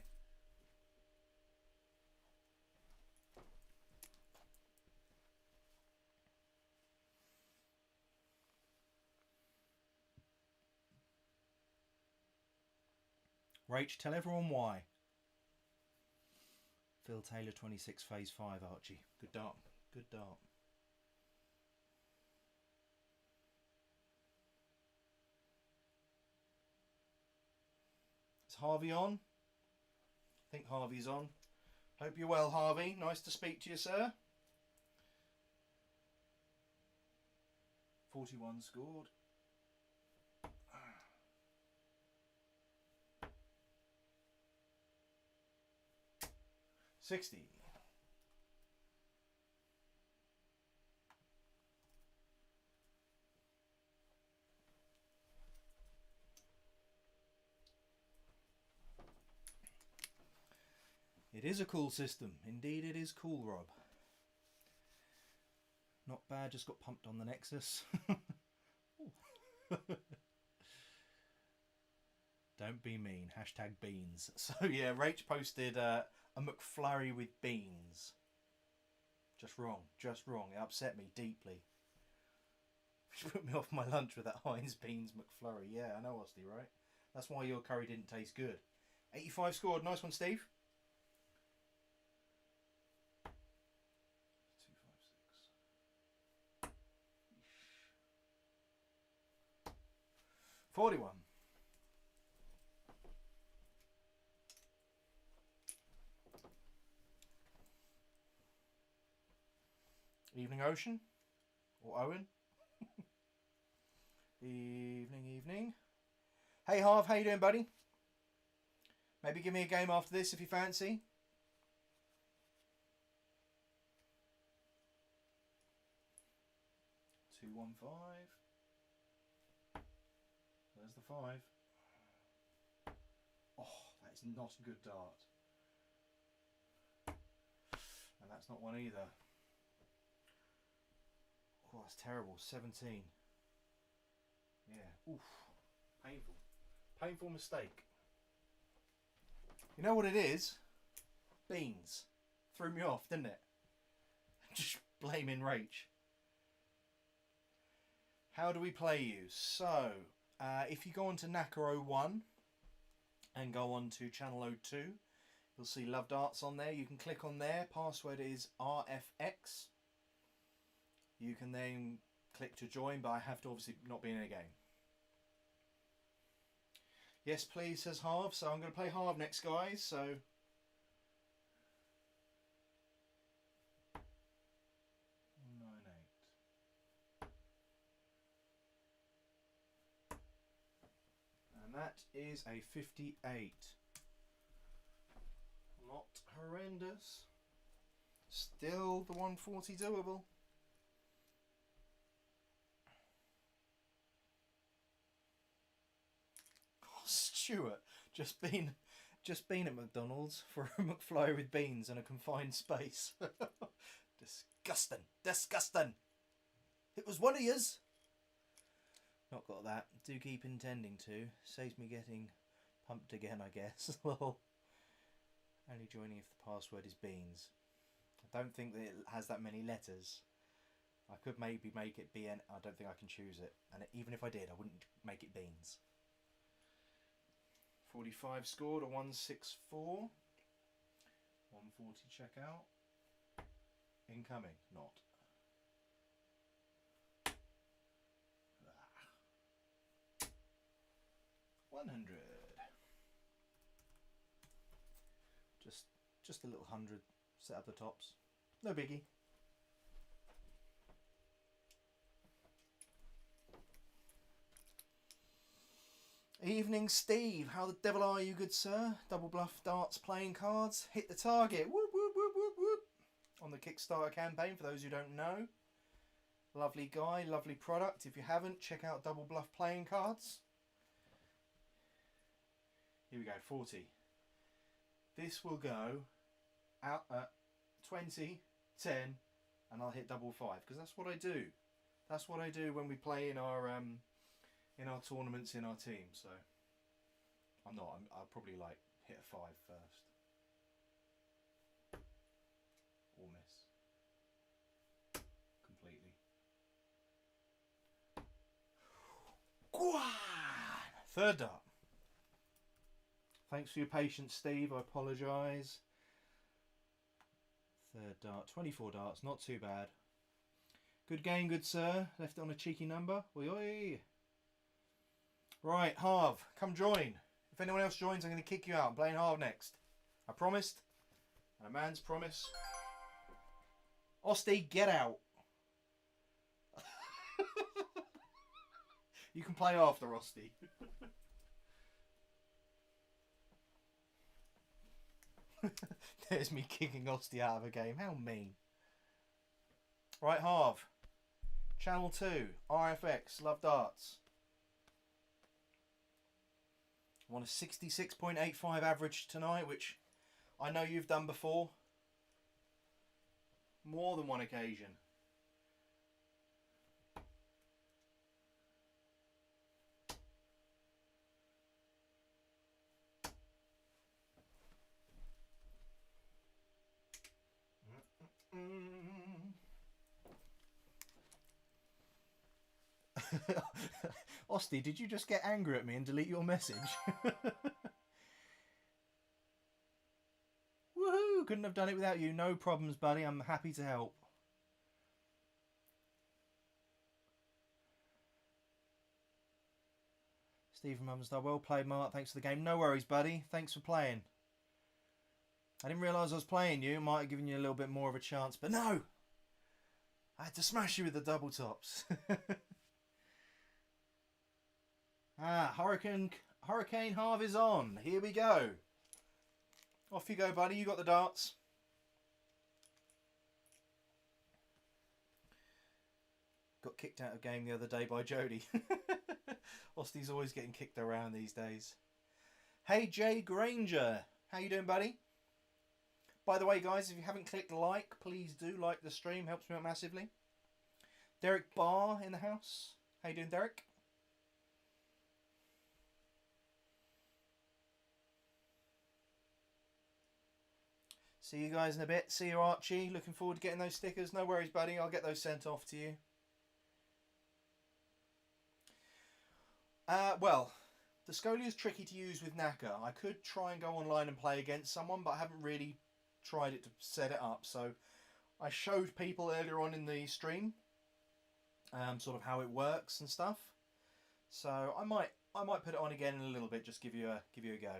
Rach, tell everyone why. Phil Taylor 26 phase 5 Archie. Good dart. Good dart. Is Harvey on? I think Harvey's on. Hope you're well, Harvey. Nice to speak to you, sir. 41 scored. 60. It is a cool system. Indeed it is cool, Rob. Not bad, just got pumped on the Nexus. Don't be mean. Hashtag beans. So yeah, Rach posted a McFlurry with beans. Just wrong. Just wrong. It upset me deeply. She put me off my lunch with that Heinz Beans McFlurry. Yeah, I know, Austin, right? That's why your curry didn't taste good. 85 scored. Nice one, Steve. 41. Evening, Ocean. Or Owen. Evening. Hey, Harv, how you doing, buddy? Maybe give me a game after this if you fancy. Two, 1, 5. There's the 5. Oh, that is not a good dart. And that's not one either. Oh, that's terrible. 17. Yeah. Oof. Painful. Painful mistake. You know what it is? Beans. Threw me off, didn't it? Just blaming Rach. How do we play you? So, if you go on to Naka01 and go on to channel 02, you'll see LoveDarts on there. You can click on there. Password is RFX. You can then click to join, but I have to obviously not be in a game. Yes, please, says Harv. So I'm going to play Harv next, guys. So 198. And that is a 58. Not horrendous. Still the 140 doable. Stuart, just been at McDonald's for a McFlurry with beans in a confined space. Disgusting. It was one of yours. Not got that. Do keep intending to. Saves me getting pumped again, I guess. Well, only joining if the password is beans. I don't think that it has that many letters. I could maybe make it BN. I don't think I can choose it. And even if I did, I wouldn't make it beans. 45 scored, a 164. 140 check out. Incoming, not. 100. Just a little 100. Set up the tops. No biggie. Evening, Steve. How the devil are you, good sir? Double Bluff Darts playing cards. Hit the target. Whoop, whoop, whoop, whoop, whoop. On the Kickstarter campaign, for those who don't know. Lovely guy, lovely product. If you haven't, check out Double Bluff playing cards. Here we go, 40. This will go out at 20, 10, and I'll hit double 5, because that's what I do. That's what I do when we play in our tournaments in our team. So I'll probably like hit a 5 first. Or miss. Completely. Third dart. Thanks for your patience, Steve. I apologise. Third dart. 24 darts. Not too bad. Good game, good sir. Left it on a cheeky number. Oi, oi. Right, Harv, come join. If anyone else joins, I'm going to kick you out. I'm playing Harv next. I promised. And a man's promise. Osty, get out. You can play after, Osty. There's me kicking Osty out of a game. How mean. Right, Harv. Channel 2, RFX, LoveDarts. I want a 66.85 average tonight, which I know you've done before. More than one occasion. Osty, did you just get angry at me and delete your message? Woohoo! Couldn't have done it without you. No problems, buddy. I'm happy to help. Stephen Mumstar, well played, Mark. Thanks for the game. No worries, buddy. Thanks for playing. I didn't realise I was playing you. Might have given you a little bit more of a chance, but no! I had to smash you with the double tops. Hurricane Harv is on. Here we go. Off you go, buddy. You got the darts. Got kicked out of game the other day by Jody. Osty's always getting kicked around these days. Hey, Jay Granger. How you doing, buddy? By the way, guys, if you haven't clicked like, please do like the stream. Helps me out massively. Derek Barr in the house. How you doing, Derek? See you guys in a bit. See you, Archie. Looking forward to getting those stickers. No worries, buddy. I'll get those sent off to you. Well, the Scolia is tricky to use with Naka. I could try and go online and play against someone, but I haven't really tried it to set it up. So I showed people earlier on in the stream sort of how it works and stuff. So I might put it on again in a little bit. Just give you a go.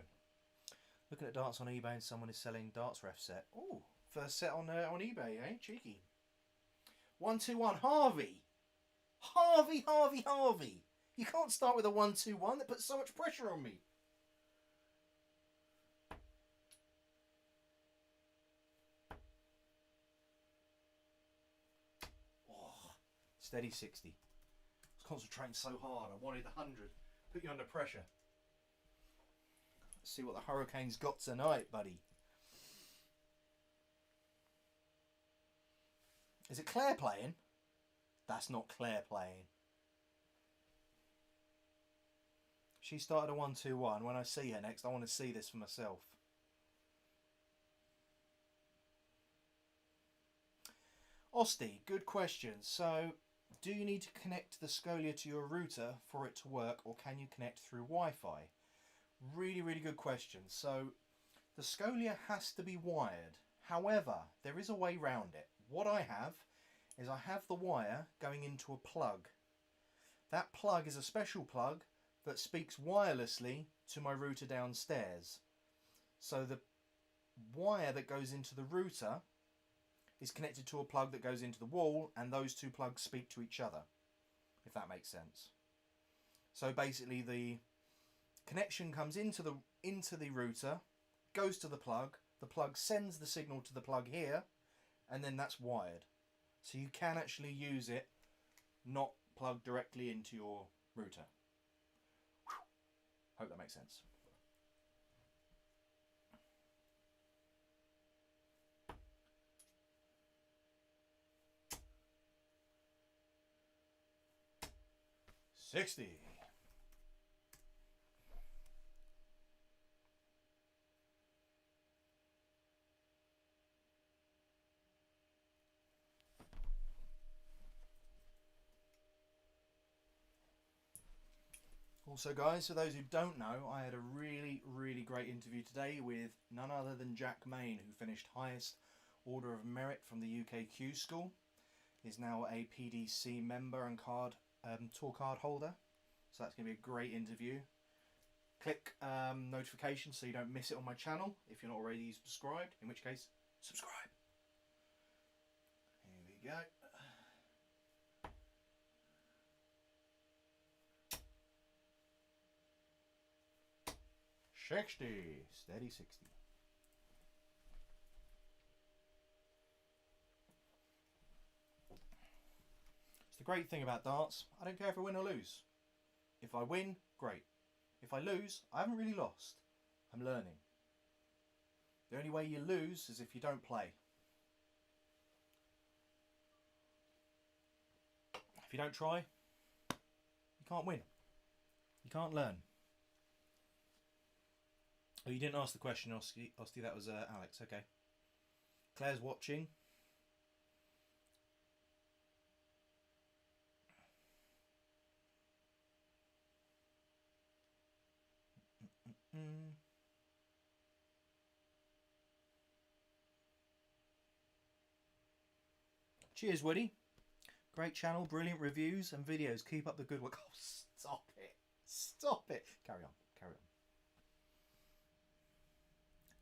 Looking at darts on eBay and someone is selling darts ref set. Oh, first set on eBay, eh? Cheeky. 1-2-1, Harvey. Harvey. You can't start with a 1-2-1. That puts so much pressure on me. Oh, steady 60. I was concentrating so hard. I wanted 100. Put you under pressure. Let's see what the Hurricane's got tonight, buddy. Is it Claire playing? That's not Claire playing. She started a 1-2-1. When I see her next, I want to see this for myself. Osty, good question. So, do you need to connect the Scolia to your router for it to work, or can you connect through Wi-Fi? Really, really good question. So, the Scolia has to be wired. However, there is a way round it. What I have is I have the wire going into a plug. That plug is a special plug that speaks wirelessly to my router downstairs. So the wire that goes into the router is connected to a plug that goes into the wall, and those two plugs speak to each other, if that makes sense. So basically the connection comes into the router, goes to the plug sends the signal to the plug here, and then that's wired. So you can actually use it not plugged directly into your router. Hope that makes sense. $60. Also, guys, for those who don't know, I had a really, really great interview today with none other than Jack Main, who finished highest Order of Merit from the UK Q School. Is now a PDC member and tour card holder. So that's going to be a great interview. Click notifications so you don't miss it on my channel if you're not already subscribed, in which case, subscribe. Here we go. Steady 60. It's the great thing about darts. I don't care if I win or lose. If I win, great. If I lose, I haven't really lost. I'm learning. The only way you lose is if you don't play. If you don't try, you can't win. You can't learn. Oh, you didn't ask the question, Osti. That was Alex. Okay. Claire's watching. Cheers, Woody. Great channel, brilliant reviews and videos. Keep up the good work. Oh, stop it. Stop it. Carry on. Carry on.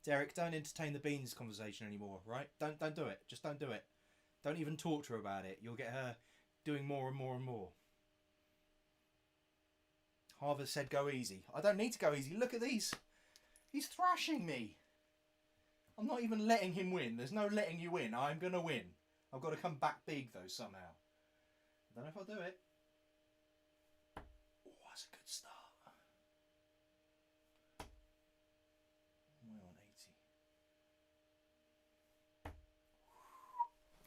Derek, don't entertain the beans conversation anymore, right? Don't do it. Just don't do it. Don't even talk to her about it. You'll get her doing more and more and more. Harvard said go easy. I don't need to go easy. Look at these. He's thrashing me. I'm not even letting him win. There's no letting you win. I'm going to win. I've got to come back big though somehow. I don't know if I'll do it. Oh, that's a good start. We're on 80.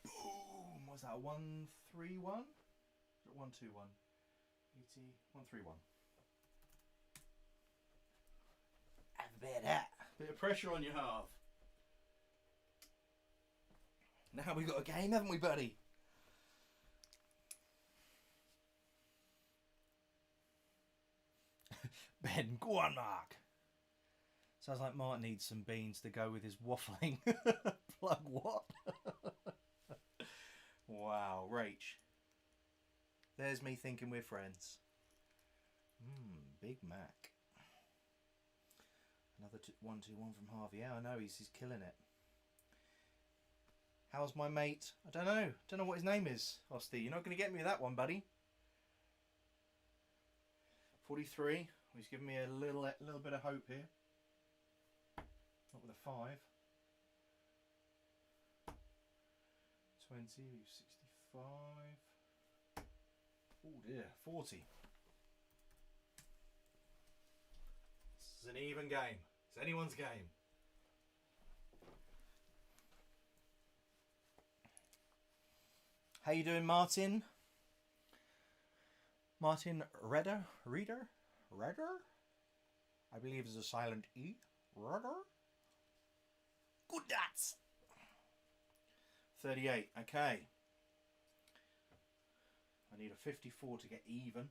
Boom! What's that? 131? 121. 80. 131. Have a bit of that. Bit of pressure on your half. Now we've got a game, haven't we, buddy? Ben, go on, Mark. Sounds like Mark needs some beans to go with his waffling. Plug what? Wow, Rach. There's me thinking we're friends. Big Mac. Another 1-2-1 from Harvey. Yeah, I know, he's killing it. How's my mate? I don't know. Don't know what his name is, Osti. You're not going to get me with that one, buddy. 43. He's giving me a little bit of hope here. Not with a 5. 20, 65. Oh dear, 40. This is an even game. It's anyone's game. How you doing, Martin? Martin Redder? I believe it's a silent E. Redder? Good dats. 38. Okay. I need a 54 to get even.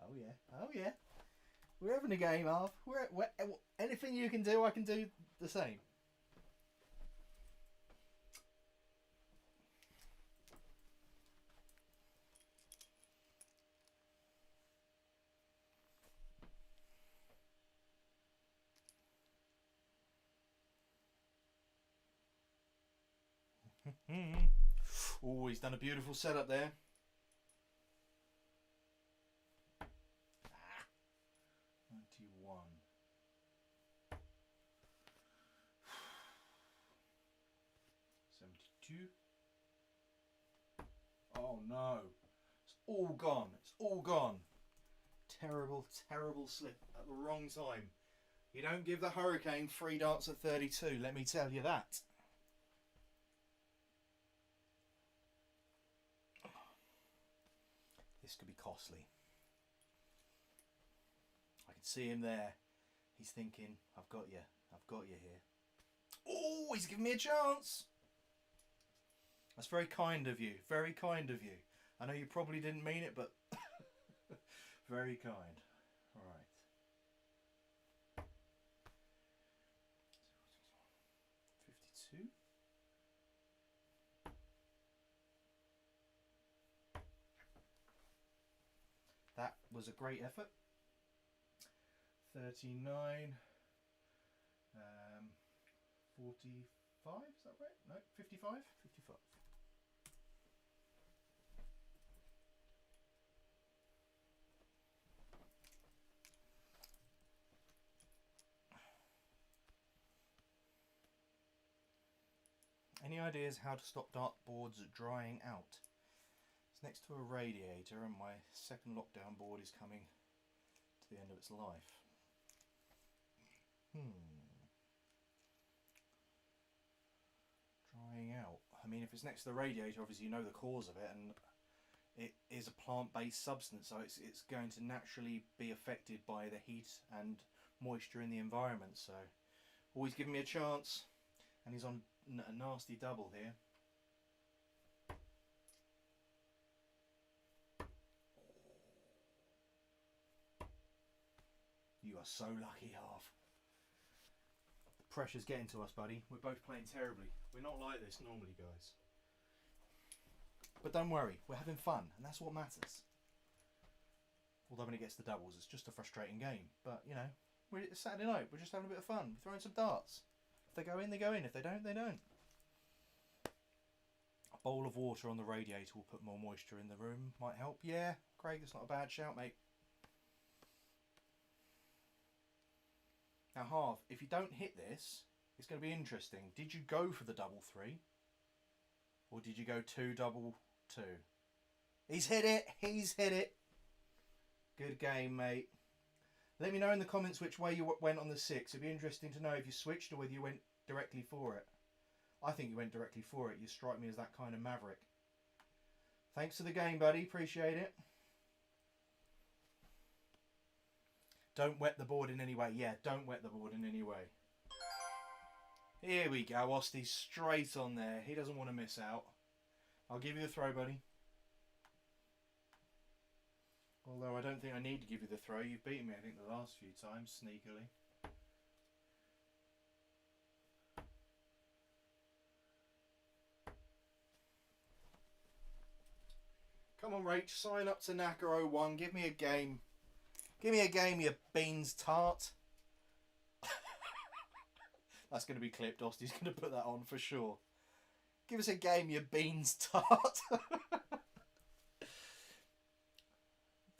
Oh yeah, oh yeah. We're having a game, Arv. We're anything you can do, I can do the same. Oh, he's done a beautiful setup there. 91. Oh no. It's all gone. It's all gone. Terrible, terrible slip at the wrong time. You don't give the Hurricane 3 darts at 32, let me tell you that. This could be costly. I can see him there. He's thinking, I've got you. I've got you here. Oh, he's giving me a chance. That's very kind of you. Very kind of you. I know you probably didn't mean it, but very kind. All right. 52. That was a great effort. 39. 45, is that right? No, 55? 55. Any ideas how to stop dartboards drying out? It's next to a radiator and my second lockdown board is coming to the end of its life. Drying out. I mean, if it's next to the radiator, obviously you know the cause of it, and it is a plant-based substance, so it's going to naturally be affected by the heat and moisture in the environment. So always give me a chance, and he's on a nasty double here. You are so lucky, Half. The pressure's getting to us, buddy. We're both playing terribly. We're not like this normally, guys. But don't worry, we're having fun, and that's what matters. Although when it gets to doubles, it's just a frustrating game. But, you know, it's Saturday night, we're just having a bit of fun. We're throwing some darts. If they go in, they go in. If they don't, they don't. A bowl of water on the radiator will put more moisture in the room. Might help. Yeah, Craig, that's not a bad shout, mate. Now, Harv, if you don't hit this, it's going to be interesting. Did you go for the double three? Or did you go 2 double 2? He's hit it. He's hit it. Good game, mate. Let me know in the comments which way you went on the 6. It'd be interesting to know if you switched or whether you went directly for it. I think you went directly for it. You strike me as that kind of maverick. Thanks for the game, buddy. Appreciate it. Don't wet the board in any way. Yeah, don't wet the board in any way. Here we go. Osty's straight on there. He doesn't want to miss out. I'll give you the throw, buddy. Although I don't think I need to give you the throw. You've beaten me, I think, the last few times, sneakily. Come on, Rach. Sign up to Knacker01. Give me a game. Give me a game, you beans tart. That's going to be clipped. Osty's going to put that on for sure. Give us a game, you beans tart.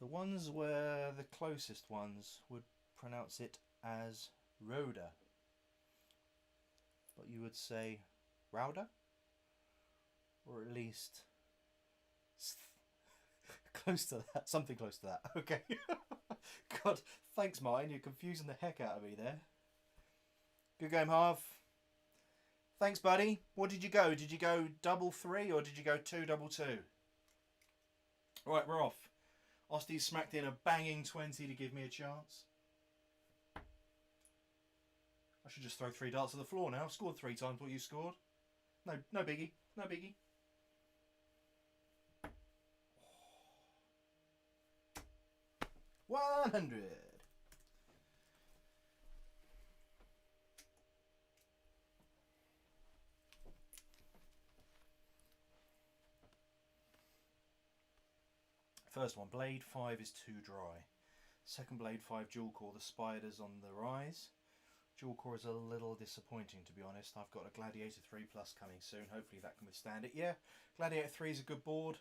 The ones where the closest ones would pronounce it as Rhoda. But you would say Rowda? Or at least close to that. Something close to that. Okay. God, thanks, Martin. You're confusing the heck out of me there. Good game, Harv. Thanks, buddy. What did you go? Did you go double 3 or did you go 2 double 2? Right, we're off. Osti smacked in a banging 20 to give me a chance. I should just throw 3 darts to the floor now. I've scored 3 times what you scored. No biggie. No biggie. Oh. 100. First one, blade 5 is too dry. Second blade 5 dual core, the spiders on the rise. Dual core is a little disappointing, to be honest. I've got a Gladiator 3 Plus coming soon. Hopefully that can withstand it. Yeah, Gladiator 3 is a good board.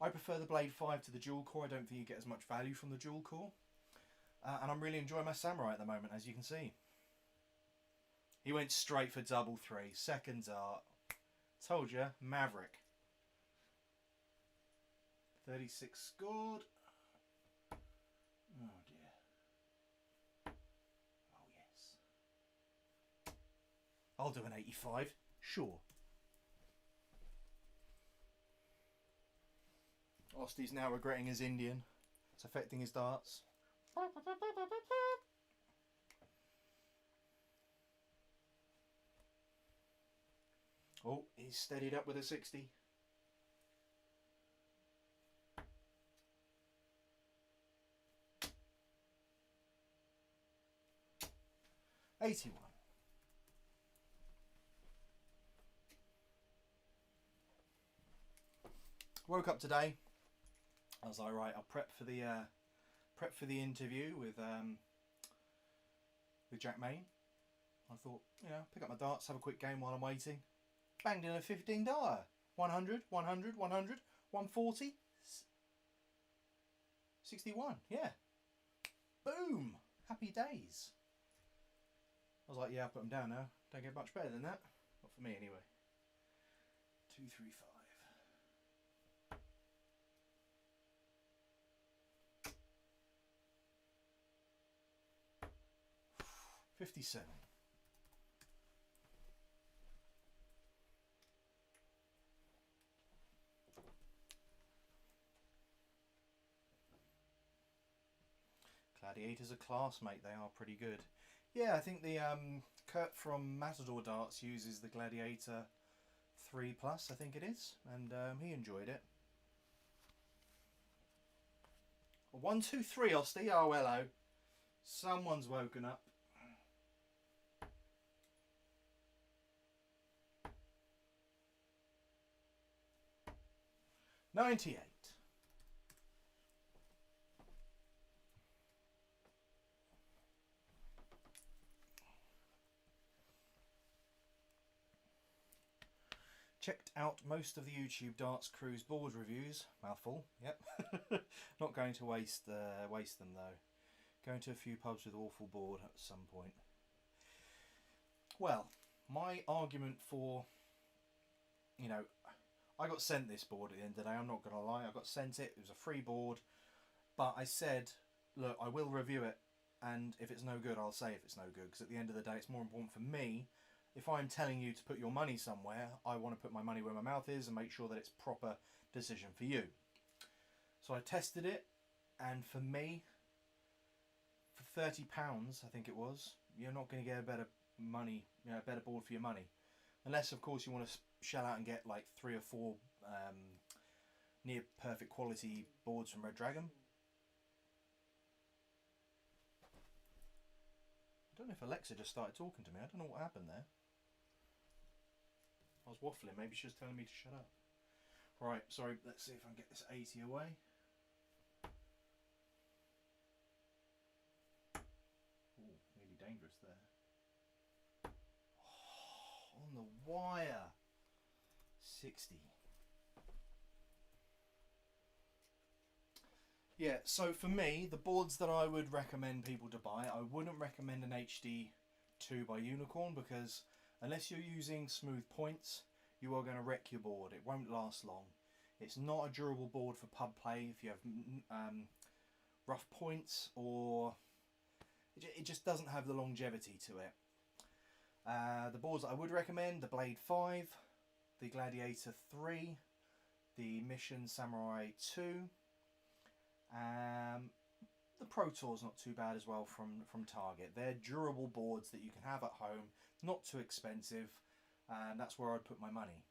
I prefer the blade 5 to the dual core. I don't think you get as much value from the dual core. And I'm really enjoying my Samurai at the moment, as you can see. He went straight for double 3. Second dart. Told you, Maverick. 36 scored. Oh dear. Oh yes. I'll do an 85. Sure. Osty's now regretting his Indian. It's affecting his darts. Oh, he's steadied up with a 60. $81. Woke up today. I was like, right, I'll prep for the prep for the interview with Jack Main, I thought, you know, pick up my darts, have a quick game while I'm waiting. Banged in a $15. 100, 100, 100, 140, 61. Yeah. Boom. Happy days. I was like, yeah, I'll put them down now. Don't get much better than that. Not for me, anyway. 235. 57. Gladiators are class, mate. They are pretty good. Yeah, I think the Kurt from Matador Darts uses the Gladiator 3 Plus, I think it is, and he enjoyed it. 1, 2, 3, Osty. Oh, hello. Someone's woken up. $98. Checked out most of the YouTube Darts Cruise board reviews. Mouthful, yep. Not going to waste them though. Going to a few pubs with awful board at some point. Well, my argument for, you know, I got sent this board at the end of the day, I'm not going to lie. I got sent it, it was a free board. But I said, look, I will review it. And if it's no good, I'll say if it's no good. Because at the end of the day, it's more important for me. If I'm telling you to put your money somewhere, I want to put my money where my mouth is and make sure that it's a proper decision for you. So I tested it, and for me, for £30, I think it was, you're not going to get a better money, you know, a better board for your money, unless of course you want to shell out and get like 3 or 4 near perfect quality boards from Red Dragon. I don't know if Alexa just started talking to me. I don't know what happened there. I was waffling, maybe she was telling me to shut up. Right, sorry, let's see if I can get this 80 away. Ooh, nearly dangerous there. Oh, on the wire. 60. Yeah, so for me, the boards that I would recommend people to buy, I wouldn't recommend an HD2 by Unicorn, because unless you're using smooth points, you are going to wreck your board. It won't last long. It's not a durable board for pub play if you have rough points, or it just doesn't have the longevity to it. The boards that I would recommend, the Blade 5, the Gladiator 3, the Mission Samurai 2, the Pro Tour's not too bad as well from Target. They're durable boards that you can have at home, not too expensive, and that's where I'd put my money.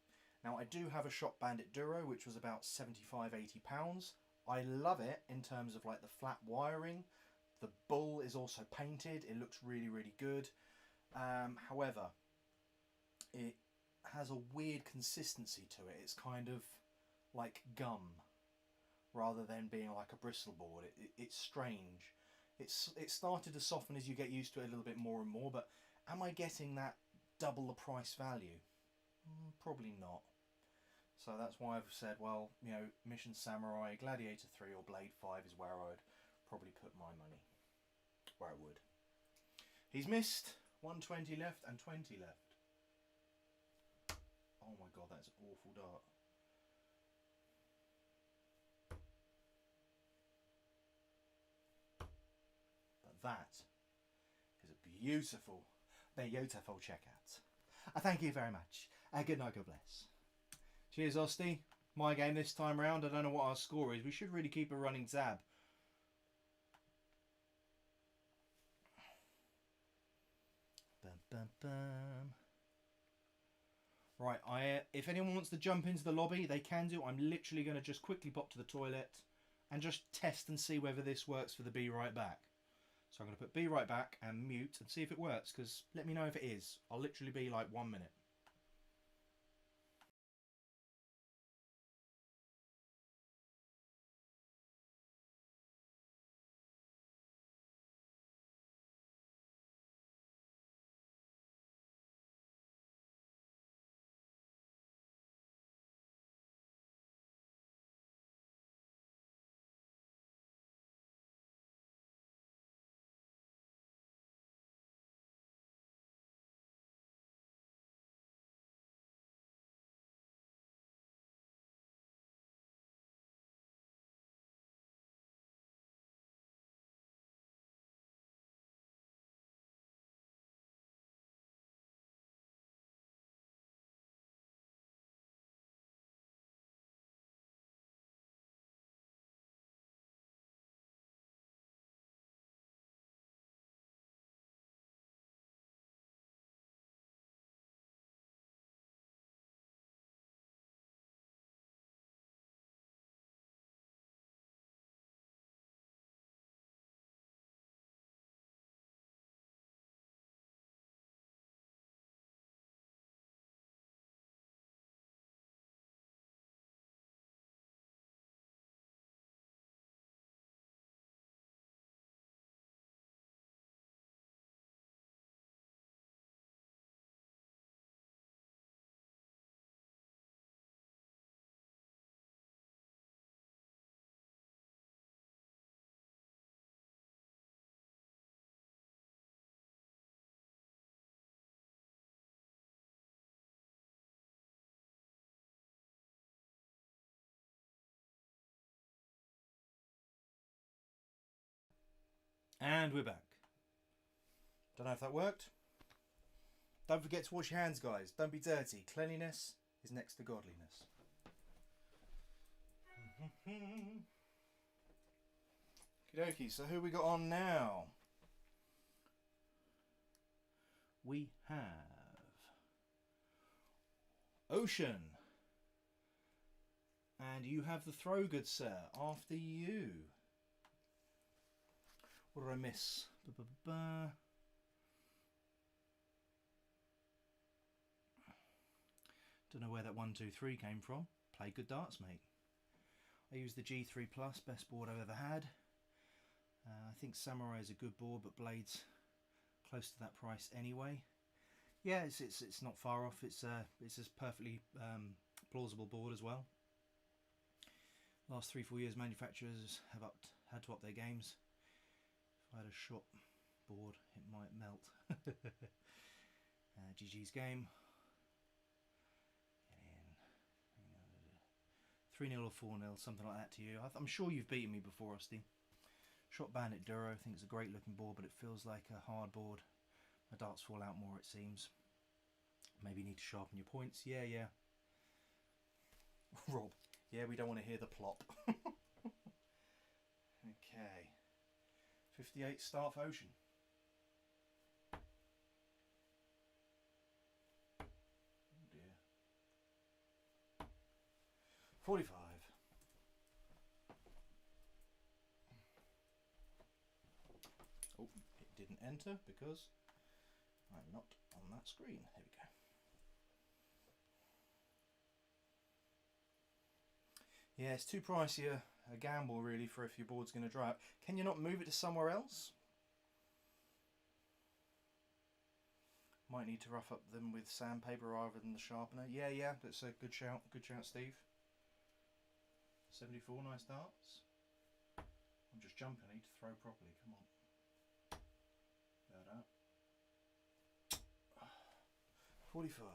Now I do have a Shop Bandit Duro, which was about £75–80. I love it in terms of like the flat wiring. The bull is also painted, it looks really, really good. However, it has a weird consistency to it. It's kind of like gum rather than being like a bristle board. It's strange. It started to soften as you get used to it a little bit more and more, but am I getting that double the price value? Probably not. So that's why I've said, well, you know, Mission Samurai, Gladiator 3 or Blade 5 is where I would probably put my money. Where I would. He's missed. 120 left and 20 left. Oh my god, that's an awful dart. But that is a beautiful checkout. Thank you very much. Good night, God bless. Cheers, Osty. My game this time round. I don't know what our score is. We should really keep a running tab. Bum, bum, bum. Right, if anyone wants to jump into the lobby, they can do. I'm literally going to just quickly pop to the toilet and just test and see whether this works for the Be Right Back. So I'm going to put Be Right Back and mute and see if it works, because let me know if it is. I'll literally be like 1 minute. And we're back. Don't know if that worked. Don't forget to wash your hands, guys. Don't be dirty. Cleanliness is next to godliness. Okie dokie, so who we got on now? We have Ocean. And you have the throw, good sir. After you. What did I miss? Don't know where that 1, 2, 3 came from. Play good darts, mate. I used the G3 Plus, best board I've ever had. I think Samurai is a good board, but Blade's close to that price anyway. Yeah, it's not far off. It's a perfectly plausible board as well. Last 3-4 years, manufacturers have had to up their games. If I had a shop board, it might melt. GG's game. 3-0 or 4-0, something like that to you. I'm sure you've beaten me before, Austin. Shot Bandit Duro, I think it's a great looking board, but it feels like a hard board. My darts fall out more, it seems. Maybe you need to sharpen your points. Yeah. Rob, yeah, we don't want to hear the plop. Okay. 58 start for Ocean. Oh dear. 45. Oh, it didn't enter because I'm not on that screen. There we go. Yeah, it's too pricey a gamble really for if your board's going to dry up. Can you not move it to somewhere else? Might need to rough up them with sandpaper rather than the sharpener. Yeah, that's a good shout. Good shout, Steve. 74, nice darts. I'm just jumping, I need to throw properly, come on. That up. 45.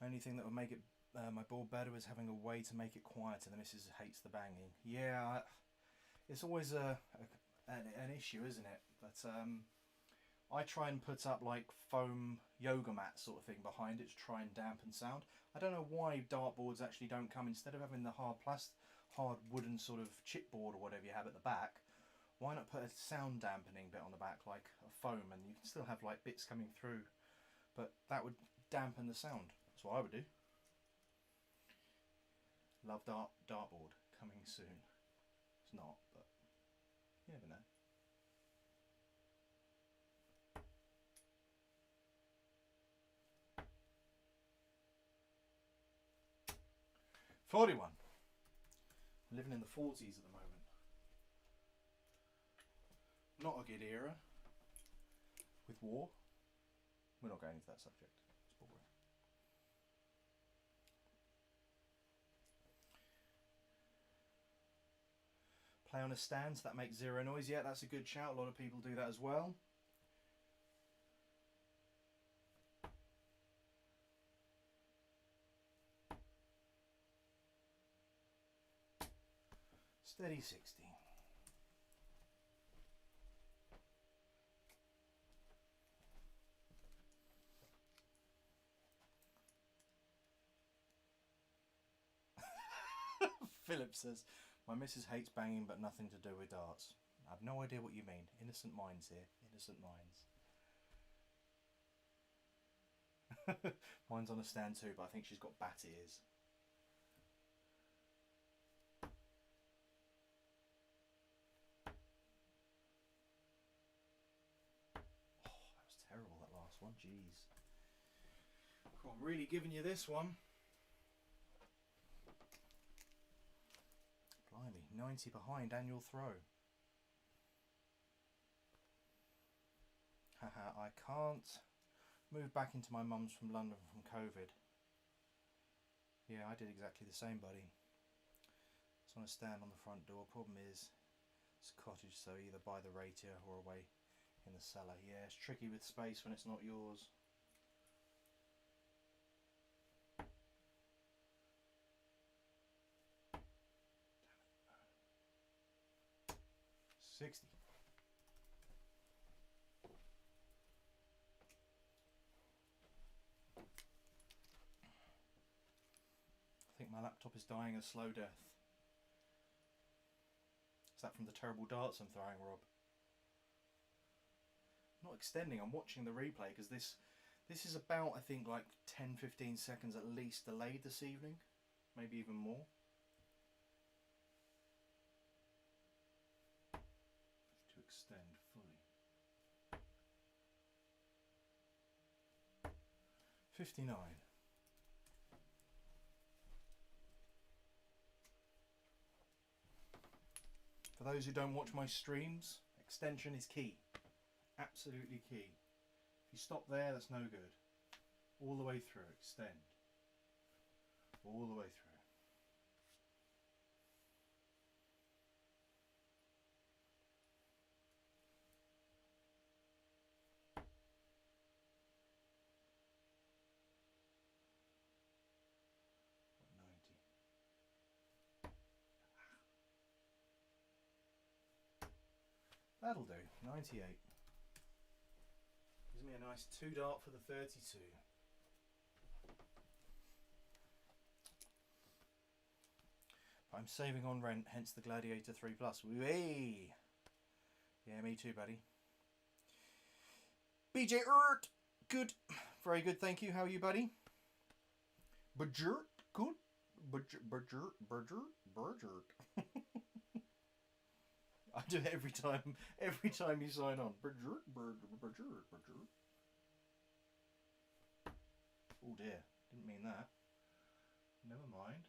Only thing that would make it my board better is having a way to make it quieter. The missus hates the banging. Yeah, it's always an issue, isn't it? But I try and put up like foam yoga mat sort of thing behind it to try and dampen sound. I don't know why dartboards actually don't come, instead of having the hard wooden sort of chipboard or whatever you have at the back, why not put a sound dampening bit on the back like a foam, and you can still have like bits coming through, but that would dampen the sound. That's what I would do. Dartboard coming soon. It's not, but you never know. $41. I'm living in the 40s at the moment. Not a good era. With war. We're not going into that subject. It's boring. Play on a stand, so that makes zero noise. Yeah, that's a good shout. A lot of people do that as well. Steady 60. Philip says, my missus hates banging but nothing to do with darts. I have no idea what you mean. Innocent minds here. Innocent minds. Mine's on a stand too, but I think she's got bat ears. Oh, that was terrible, that last one. Jeez. Cool, I'm really giving you this one. Blimey, 90 behind annual throw. Haha, I can't move back into my mum's from London from COVID. Yeah, I did exactly the same, buddy. It's on a stand on the front door. Problem is, It's a cottage, so either by the radiator or away in the cellar. Yeah, it's tricky with space when it's not yours. Damn it. 60. I think my laptop is dying a slow death. Is that from the terrible darts I'm throwing, Rob? I'm not extending, I'm watching the replay because this is about, I think, like 10-15 seconds at least delayed this evening. Maybe even more. To extend fully. 59. For those who don't watch my streams, extension is key. Absolutely key. If you stop there, that's no good. All the way through, extend. All the way through. That'll do. 98. Gives me a nice 2 dart for the 32. I'm saving on rent, hence the Gladiator 3 Plus. Wee! Yeah, me too, buddy. BJ Ert! Good. Very good, thank you. How are you, buddy? Bergert? Good. Bergert. I do it every time you sign on. Bergert. Oh dear, didn't mean that. Never mind.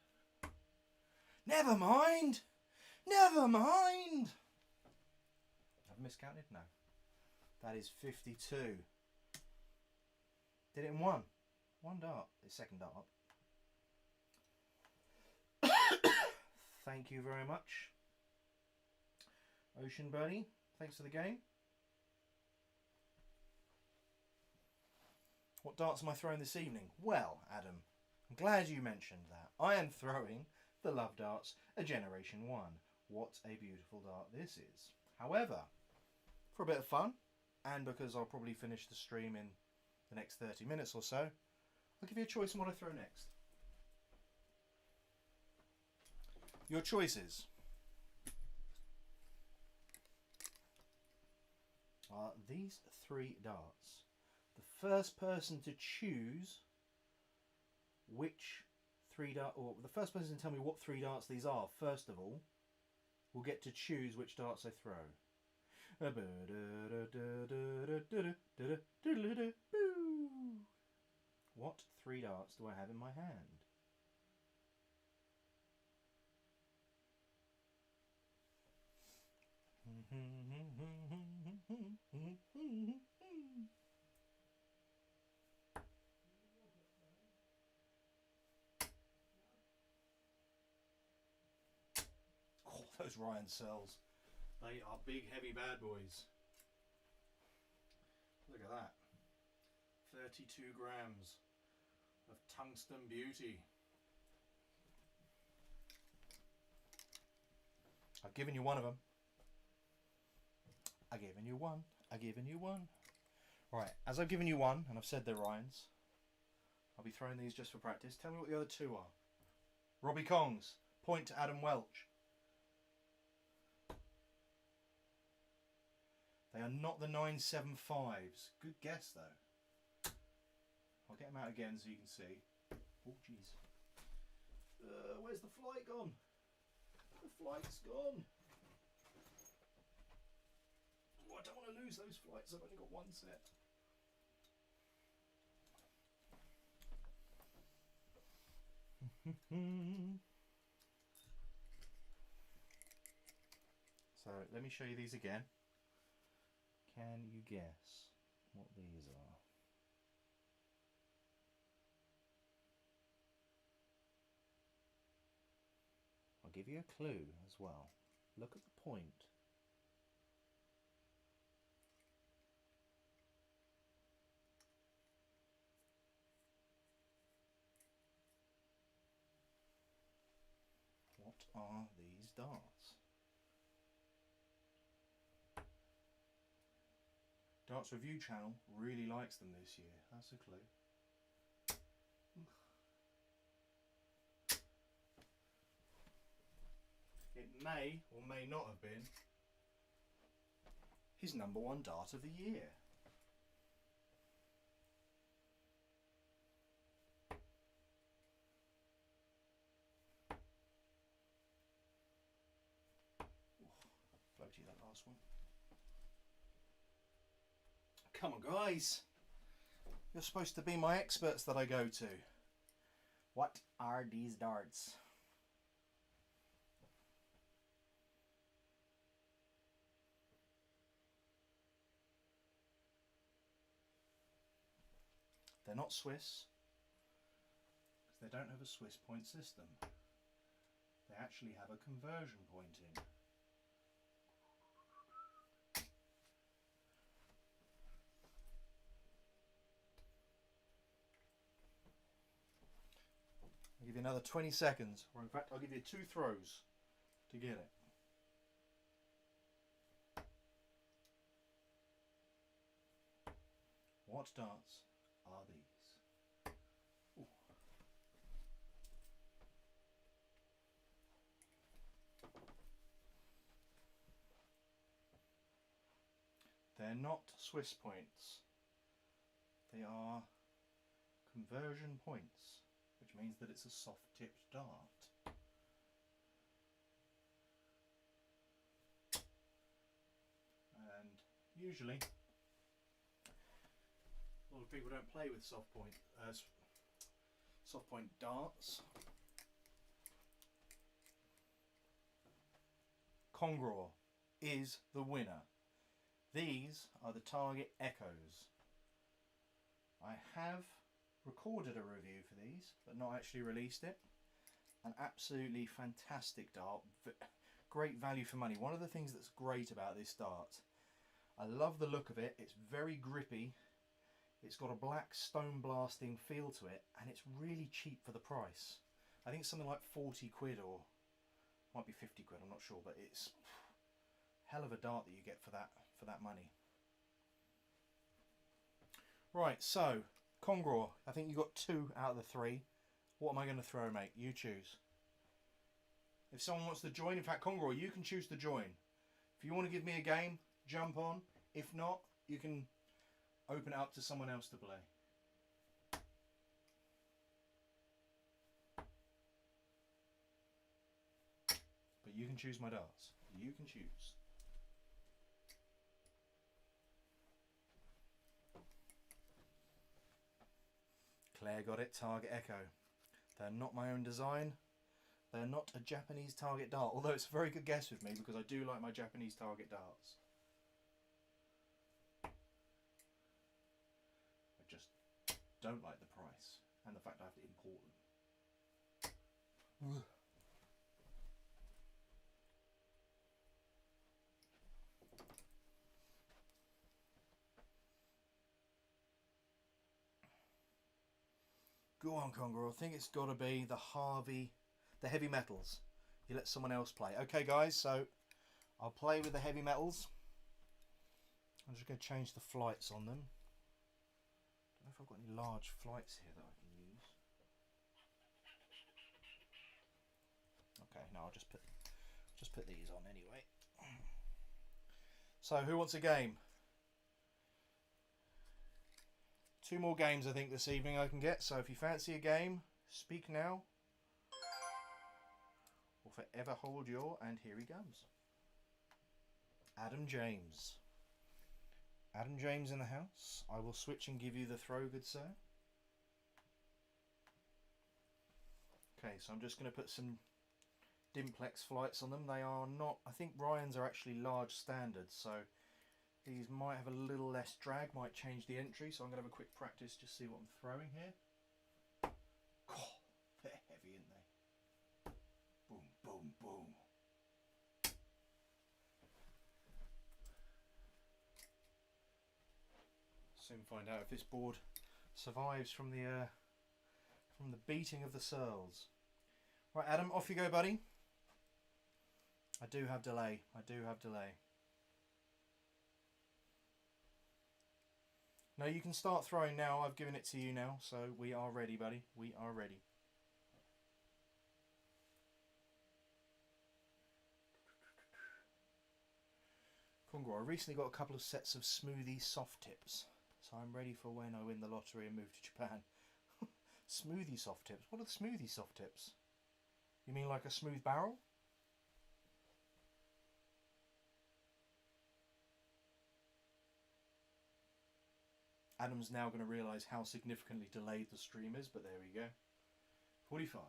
Never mind! Never mind! I've miscounted? No. That is 52. Did it in one. One dart. The second dart. Thank you very much. Ocean Birdie, thanks for the game. What darts am I throwing this evening? Well, Adam, I'm glad you mentioned that. I am throwing the LoveDarts, a Generation 1. What a beautiful dart this is. However, for a bit of fun, and because I'll probably finish the stream in the next 30 minutes or so, I'll give you a choice on what I throw next. Your choices are these 3 darts. The first person to choose which 3 darts, or the first person to tell me what 3 darts these are, first of all, will get to choose which darts I throw. What 3 darts do I have in my hand? Oh, those Ryan cells. They are big, heavy bad boys. Look at that. 32 grams of tungsten beauty. I've given you one of them. I've given you one. I've given you one. Right, as I've given you one, and I've said they're Ryans, I'll be throwing these just for practice. Tell me what the other 2 are. Robbie Kongs. Point to Adam Welch. They are not the 975s. Good guess, though. I'll get them out again so you can see. Oh, jeez. Where's the flight gone? The flight's gone. Oh, I don't want to lose those flights. I've only got one set. So let me show you these again. Can you guess what these are? I'll give you a clue as well. Look at the point What are these darts? Darts Review channel really likes them this year. That's a clue. It may or may not have been his #1 dart of the year. Floaty, that last one. Come on, guys. You're supposed to be my experts that I go to. What are these darts? They're not Swiss, because they don't have a Swiss point system. They actually have a conversion pointing. I'll give you another 20 seconds, or in fact I'll give you 2 throws to get it. What darts are these? Ooh. They're not Swiss points. They are conversion points, which means that it's a soft-tipped dart. And usually, a lot of people don't play with soft point darts. Congroe is the winner. These are the Target Echoes. I have recorded a review for these, but not actually released it. An absolutely fantastic dart, great value for money. One of the things that's great about this dart, I love the look of it. It's very grippy. It's got a black stone blasting feel to it, and it's really cheap for the price. I think it's something like 40 quid, or might be 50 quid, I'm not sure, but it's hell of a dart that you get for that money. Right, so Congroe, I think you got 2 out of the 3. What am I going to throw, mate? You choose. If someone wants to join, in fact, Congroe, you can choose to join. If you want to give me a game, jump on. If not, you can open it up to someone else to play. But you can choose my darts. You can choose. Claire got it, Target Echo. They're not my own design. They're not a Japanese Target dart, although it's a very good guess with me because I do like my Japanese Target darts. I just don't like the price and the fact I have to import them. Go on, Congroe. I think it's got to be the heavy metals. You let someone else play. Okay, guys, so I'll play with the heavy metals. I'm just going to change the flights on them. I don't know if I've got any large flights here that I can use. Okay, no, I'll just put these on anyway. So, who wants a game? 2 more games I think this evening I can get, so if you fancy a game, speak now or forever hold your, and here he comes. Adam James. Adam James in the house. I will switch and give you the throw, good sir. Okay, so I'm just going to put some Dimplex flights on them. They are not, I think Ryan's are actually large standards, so these might have a little less drag, might change the entry, so I'm going to have a quick practice, just see what I'm throwing here. Oh, they're heavy, aren't they? Boom, boom, boom. Soon find out if this board survives from the beating of the searles. Right, Adam, off you go, buddy. I do have delay. I do have delay. No, you can start throwing now. I've given it to you now, so we are ready, buddy. We are ready. Congo, I recently got a couple of sets of smoothie soft tips, so I'm ready for when I win the lottery and move to Japan. Smoothie soft tips? What are the smoothie soft tips? You mean like a smooth barrel? Adam's now going to realise how significantly delayed the stream is, but there we go. 45.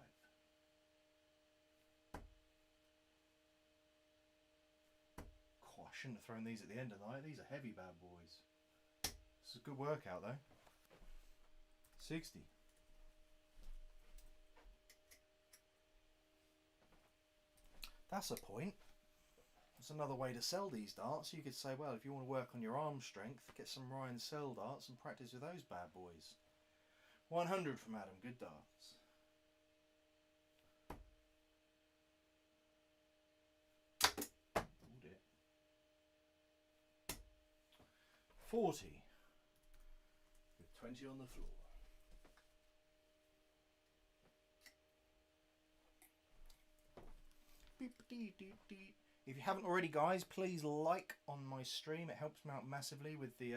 Oh, I shouldn't have thrown these at the end of the night. These are heavy bad boys. This is a good workout though. 60. That's a point. That's another way to sell these darts. You could say, well, if you want to work on your arm strength, get some Ryan Sell darts and practice with those bad boys. 100 from Adam. Good darts. Oh dear. 40. With 20 on the floor. Beep, dee, dee, dee. If you haven't already, guys, please like on my stream. It helps me out massively with the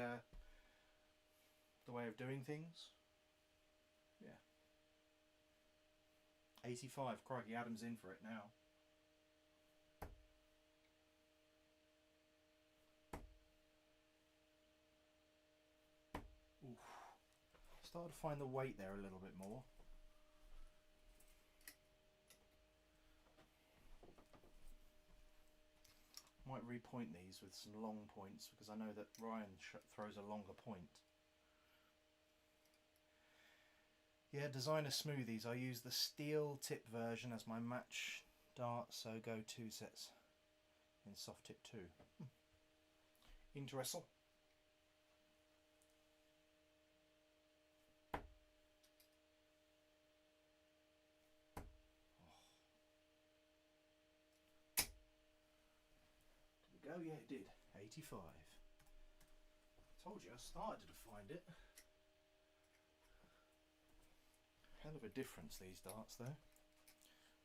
way of doing things. Yeah. 85. Crikey, Adam's in for it now. Oof. Started to find the weight there a little bit more. Might repoint these with some long points because I know that Ryan throws a longer point. Yeah, designer smoothies. I use the steel tip version as my match dart, so go 2 sets in soft tip 2. Interesting. Oh yeah, it did. 85. Told you I started to find it. Hell of a difference these darts though.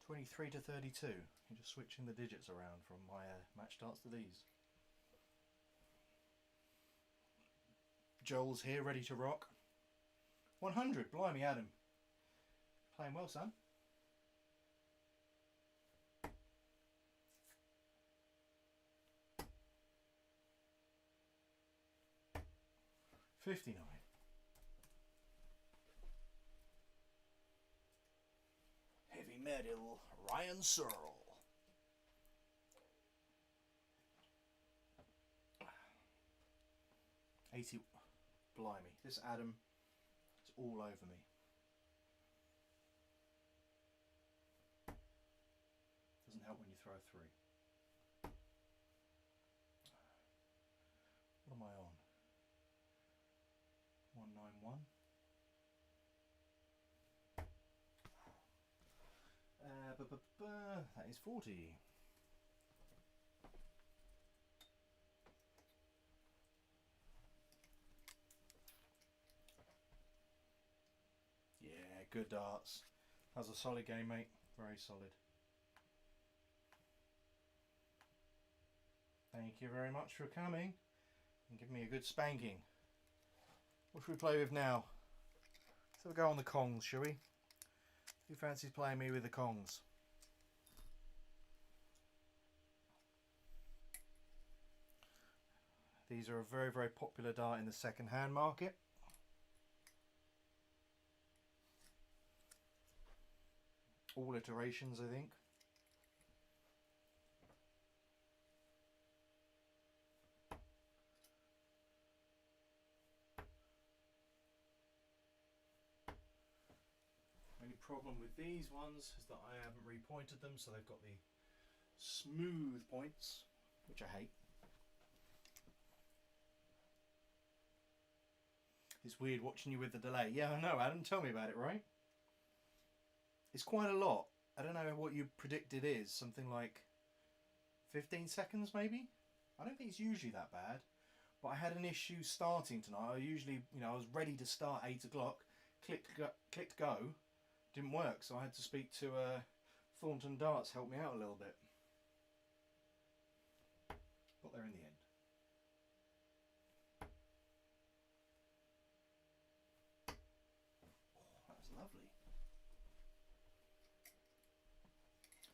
23 to 32. You're just switching the digits around from my match darts to these. Joel's here, ready to rock. 100. Blimey, Adam. Playing well, son. 59. Heavy metal, Ryan Searle. 80. Blimey, this Adam is all over me. Doesn't help when you throw 3. What am I on? 191. That is 40. Yeah, good darts. That was a solid game, mate. Very solid. Thank you very much for coming and giving me a good spanking. What should we play with now? So we'll go on the Kongs, shall we? Who fancies playing me with the Kongs? These are a very, very popular dart in the second-hand market. All iterations, I think. Only problem with these ones is that I haven't repointed them, so they've got the smooth points, which I hate. It's weird watching you with the delay. Yeah, I know, Adam. Tell me about it, right? It's quite a lot. I don't know what you predict it is. Something like 15 seconds maybe. I don't think it's usually that bad, but I had an issue starting tonight. I usually, you know, I was ready to start 8 o'clock, clicked go, didn't work, so I had to speak to Thornton Darts, help me out a little bit. Got there in the end. Oh, that's lovely.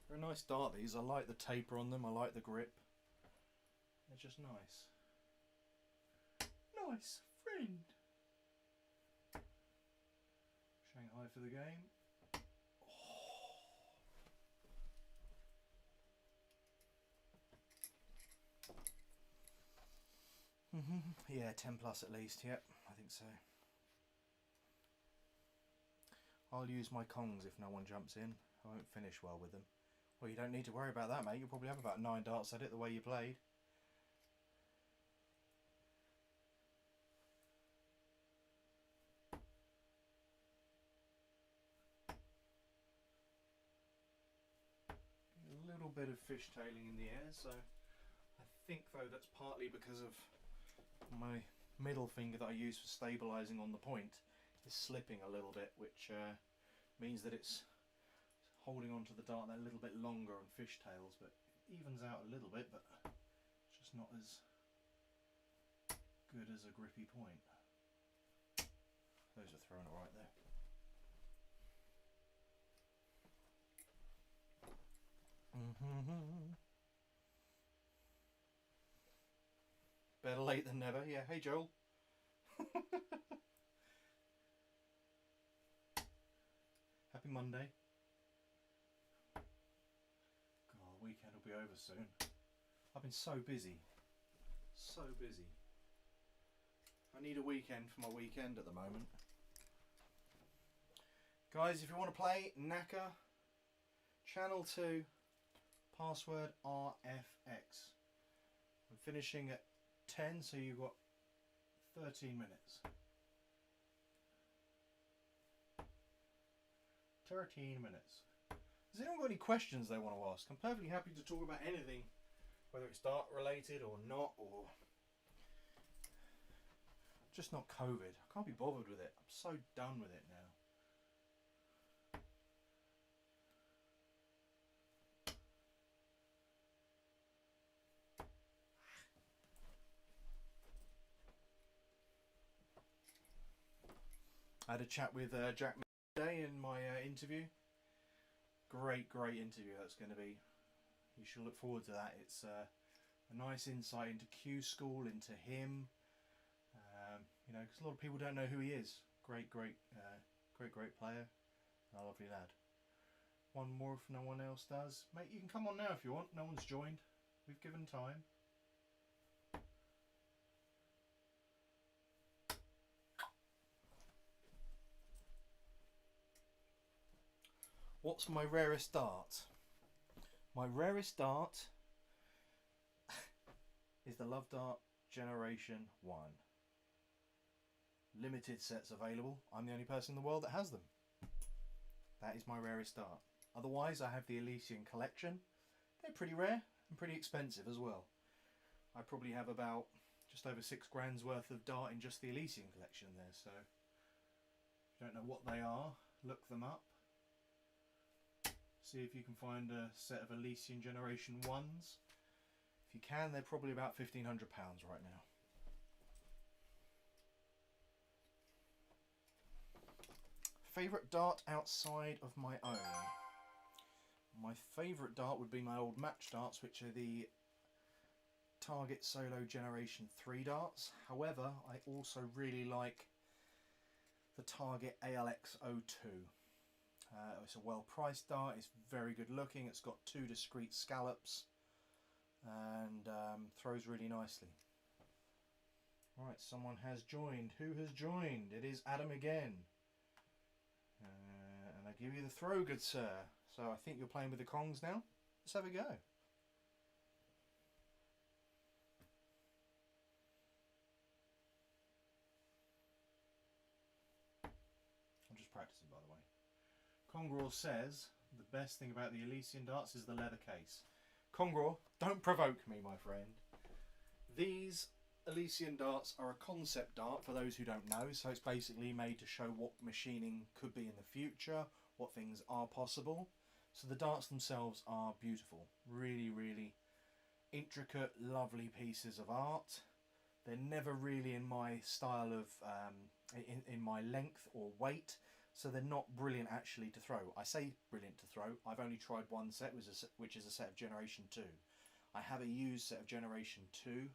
They're a nice dart, these. I like the taper on them, I like the grip. They're just nice. Nice friend. Shanghai for the game. Oh. Yeah, 10 plus at least, yep, I think so. I'll use my Kongs if no one jumps in. I won't finish well with them. Well, you don't need to worry about that, mate. You'll probably have about 9 darts at it the way you played. A little bit of fishtailing in the air, so I think though that's partly because of my middle finger that I use for stabilising on the point is slipping a little bit, which means that it's holding onto the dart a little bit longer on fishtails, but it evens out a little bit, but it's just not as good as a grippy point. Those are throwing it right there. Better late than never. Yeah, hey Joel. Happy Monday. God, the weekend will be over soon. I've been so busy. So busy. I need a weekend for my weekend at the moment. Guys, if you want to play Naka, channel 2, password RFX. I'm finishing at 10, so you've got 13 minutes. 13 minutes. Has anyone got any questions they want to ask? I'm perfectly happy to talk about anything, whether it's dart related or not, or just not COVID. I can't be bothered with it. I'm so done with it now. I had a chat with Jack today in my interview. Great interview that's going to be. You should look forward to that. It's a nice insight into Q School, into him. You know, because a lot of people don't know who he is. Great player. A lovely lad. One more if no one else does. Mate, you can come on now if you want. No one's joined. We've given time. What's my rarest dart? My rarest dart is the LoveDart Generation 1. Limited sets available. I'm the only person in the world that has them. That is my rarest dart. Otherwise, I have the Elysian collection. They're pretty rare and pretty expensive as well. I probably have about just over £6 worth of dart in just the Elysian collection there. So, if you don't know what they are, look them up. See if you can find a set of Elysian Generation 1s. If you can, they're probably about £1,500 right now. Favourite dart outside of my own? My favourite dart would be my old match darts, which are the Target Solo Generation 3 darts. However, I also really like the Target ALX02. It's a well priced dart, it's very good looking, it's got 2 discrete scallops and throws really nicely. Right, someone has joined. Who has joined? It is Adam again. And I give you the throw, good sir. So I think you're playing with the Kongs now. Let's have a go. I'm just practicing, by the way. Congraw says the best thing about the Elysian darts is the leather case. Congror, don't provoke me, my friend. These Elysian darts are a concept dart for those who don't know, so it's basically made to show what machining could be in the future, what things are possible. So the darts themselves are beautiful, really, really intricate, lovely pieces of art. They're never really in my style of, in my length or weight, so they're not brilliant actually to throw. I say brilliant to throw, I've only tried one set, which is a set of Generation 2. I have a used set of Generation 2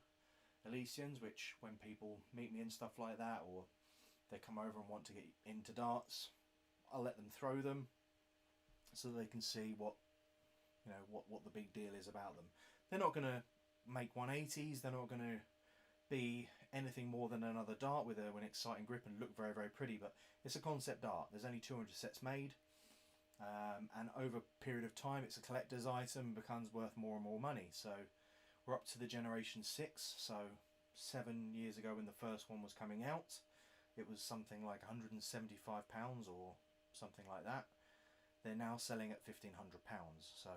Elysians, which when people meet me and stuff like that, or they come over and want to get into darts, I'll let them throw them so they can see what, you know, what the big deal is about them. They're not going to make 180s, they're not going to be anything more than another dart with an exciting grip and look very, very pretty, but it's a concept dart. There's only 200 sets made, and over a period of time it's a collector's item and becomes worth more and more money. So we're up to the Generation 6, so 7 years ago when the first one was coming out, it was something like £175 or something like that. They're now selling at £1,500, so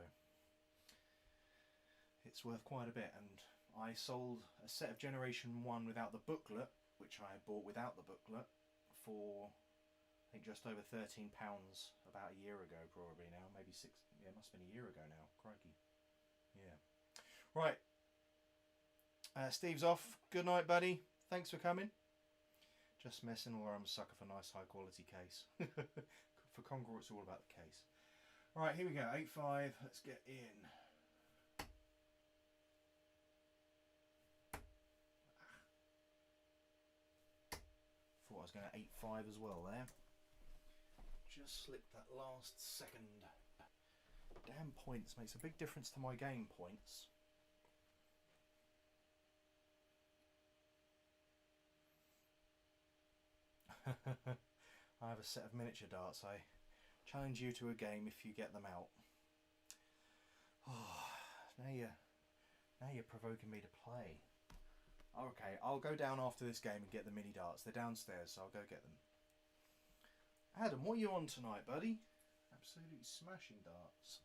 it's worth quite a bit. And I sold a set of Generation 1 without the booklet, which I had bought without the booklet, for I think just over £13 about a year ago, probably now, maybe 6, yeah, it must have been a year ago now, crikey. Yeah. Right, Steve's off. Good night, buddy. Thanks for coming. Just messing, or I'm a sucker for nice high quality case. For Congror, it's all about the case. Right, here we go, 8-5, let's get in. Thought I was going to 8-5 as well there. Just slipped that last second. Damn points makes a big difference to my game points. I have a set of miniature darts. I challenge you to a game if you get them out. Oh, now you're provoking me to play. Okay, I'll go down after this game and get the mini darts. They're downstairs, so I'll go get them. Adam, what are you on tonight, buddy? Absolutely smashing darts.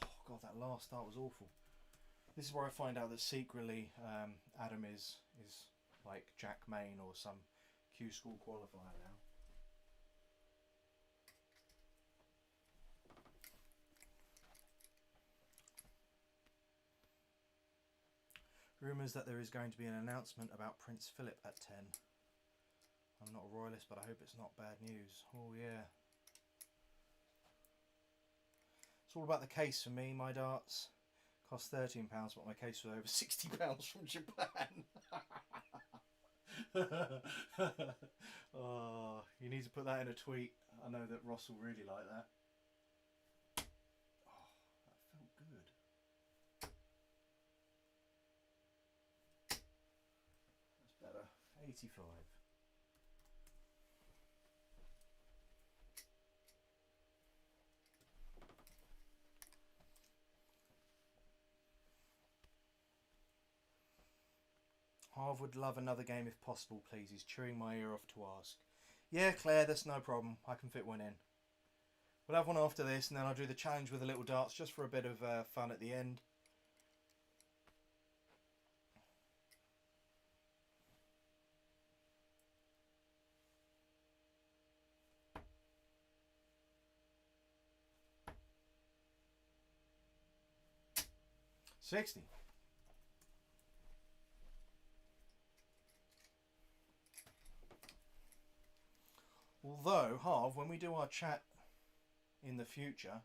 Oh god, that last dart was awful. This is where I find out that secretly Adam is like Jack Main or some Q School qualifier now. Rumours that there is going to be an announcement about Prince Philip at 10. I'm not a royalist, but I hope it's not bad news. Oh yeah. It's all about the case for me. My darts cost £13, but my case was over £60 from Japan. Oh, you need to put that in a tweet. I know that Ross will really like that. Oh, that felt good. That's better. 85. Harv would love another game if possible, please. He's chewing my ear off to ask. Yeah, Claire, that's no problem. I can fit one in. We'll have one after this, and then I'll do the challenge with the little darts just for a bit of fun at the end. $60. Although, Harv, when we do our chat in the future,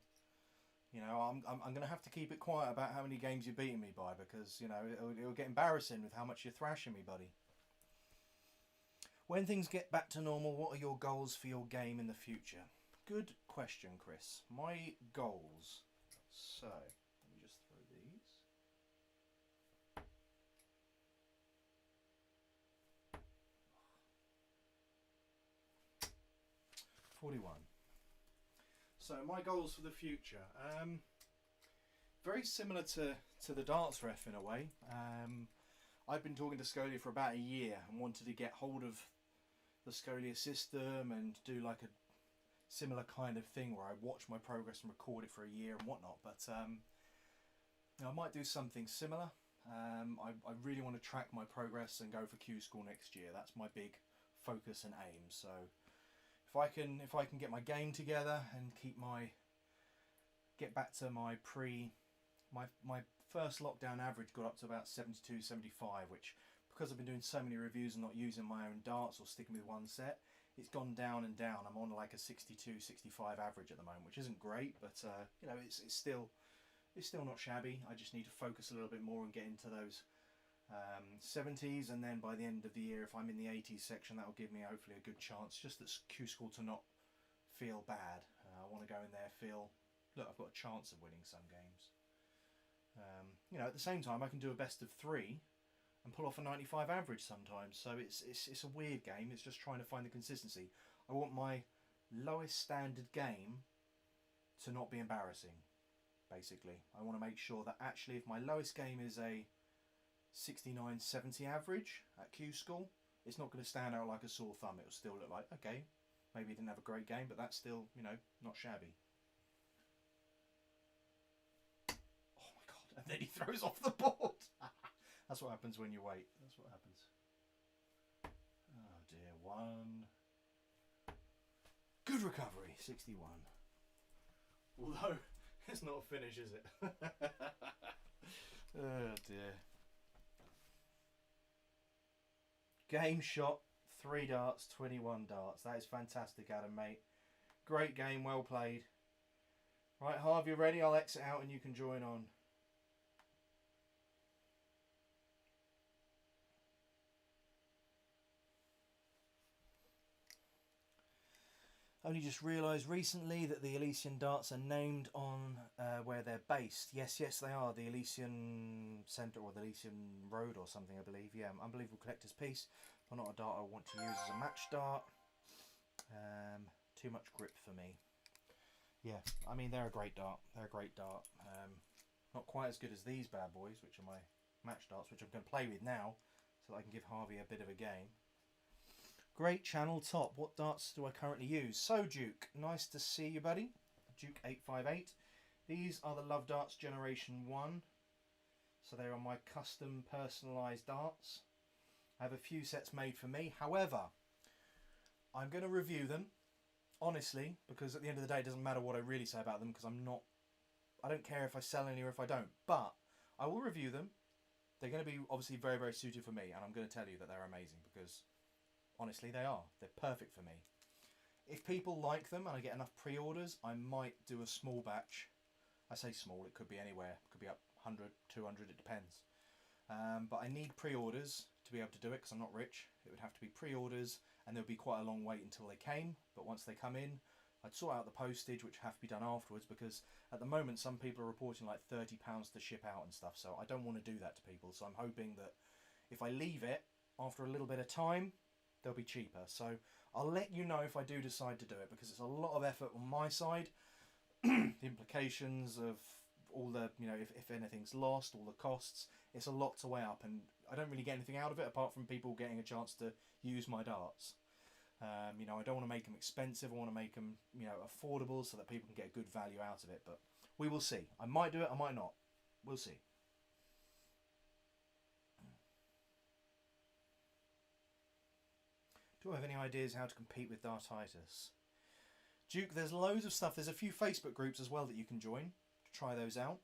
you know, I'm going to have to keep it quiet about how many games you're beating me by, because, you know, it'll get embarrassing with how much you're thrashing me, buddy. When things get back to normal, what are your goals for your game in the future? Good question, Chris. My goals. So, let me just throw these. 41. So my goals for the future, very similar to the darts ref in a way. I've been talking to Scolia for about a year and wanted to get hold of the Scolia system and do like a similar kind of thing where I watch my progress and record it for a year and whatnot. But I might do something similar. I really want to track my progress and go for Q School next year. That's my big focus and aim. So if I can get my game together and get back to my my first lockdown average got up to about 72, 75, which, because I've been doing so many reviews and not using my own darts or sticking with one set, it's gone down and down. I'm on like a 62, 65 average at the moment, which isn't great, but you know, it's still not shabby. I just need to focus a little bit more and get into those 70s, and then by the end of the year, if I'm in the 80s section, that will give me hopefully a good chance, just at Q School, to not feel bad. I want to go in there, look, I've got a chance of winning some games. You know, at the same time, I can do a best of 3 and pull off a 95 average sometimes. So it's a weird game. It's just trying to find the consistency. I want my lowest standard game to not be embarrassing, basically. I want to make sure that actually, if my lowest game is a 69, 70 average at Q School, it's not going to stand out like a sore thumb. It'll still look like, okay, maybe he didn't have a great game, but that's still, you know, not shabby. And then he throws off the board. That's what happens when you wait. That's what happens. Oh dear, 1. Good recovery, 61. Although, it's not a finish, is it? Oh dear. Game shot, 3 darts, 21 darts. That is fantastic, Adam, mate. Great game, well played. Right, Harv, you ready? I'll exit out and you can join on. Only just realised recently that the Elysian darts are named on where they're based. Yes, they are. The Elysian Centre or the Elysian Road or something, I believe. Yeah, unbelievable collector's piece. But not a dart I want to use as a match dart. Too much grip for me. Yeah, I mean, they're a great dart. They're a great dart. Not quite as good as these bad boys, which are my match darts, which I'm going to play with now, so that I can give Harvey a bit of a game. Great channel top. What darts do I currently use? So Duke, nice to see you, buddy. Duke 858. These are the LoveDarts Generation 1. So they are my custom personalised darts. I have a few sets made for me. However, I'm going to review them, honestly, because at the end of the day, it doesn't matter what I really say about them, because I don't care if I sell any or if I don't. But I will review them. They're going to be obviously very, very suited for me, and I'm going to tell you that they're amazing, because honestly, they are. They're perfect for me. If people like them and I get enough pre-orders, I might do a small batch. I say small, it could be anywhere. It could be up 100, 200, it depends. But I need pre-orders to be able to do it because I'm not rich. It would have to be pre-orders and there would be quite a long wait until they came. But once they come in, I'd sort out the postage, which have to be done afterwards, because at the moment some people are reporting like £30 to ship out and stuff. So I don't want to do that to people. So I'm hoping that if I leave it after a little bit of time, they'll be cheaper. So I'll let you know if I do decide to do it, because it's a lot of effort on my side. The implications of all the, you know, if anything's lost, all the costs, it's a lot to weigh up, and I don't really get anything out of it apart from people getting a chance to use my darts. You know, I don't want to make them expensive. I want to make them, you know, affordable so that people can get good value out of it. But we will see. I might do it, I might not. We'll see. Do I have any ideas how to compete with Dartitis? Duke, there's loads of stuff. There's a few Facebook groups as well that you can join to try those out.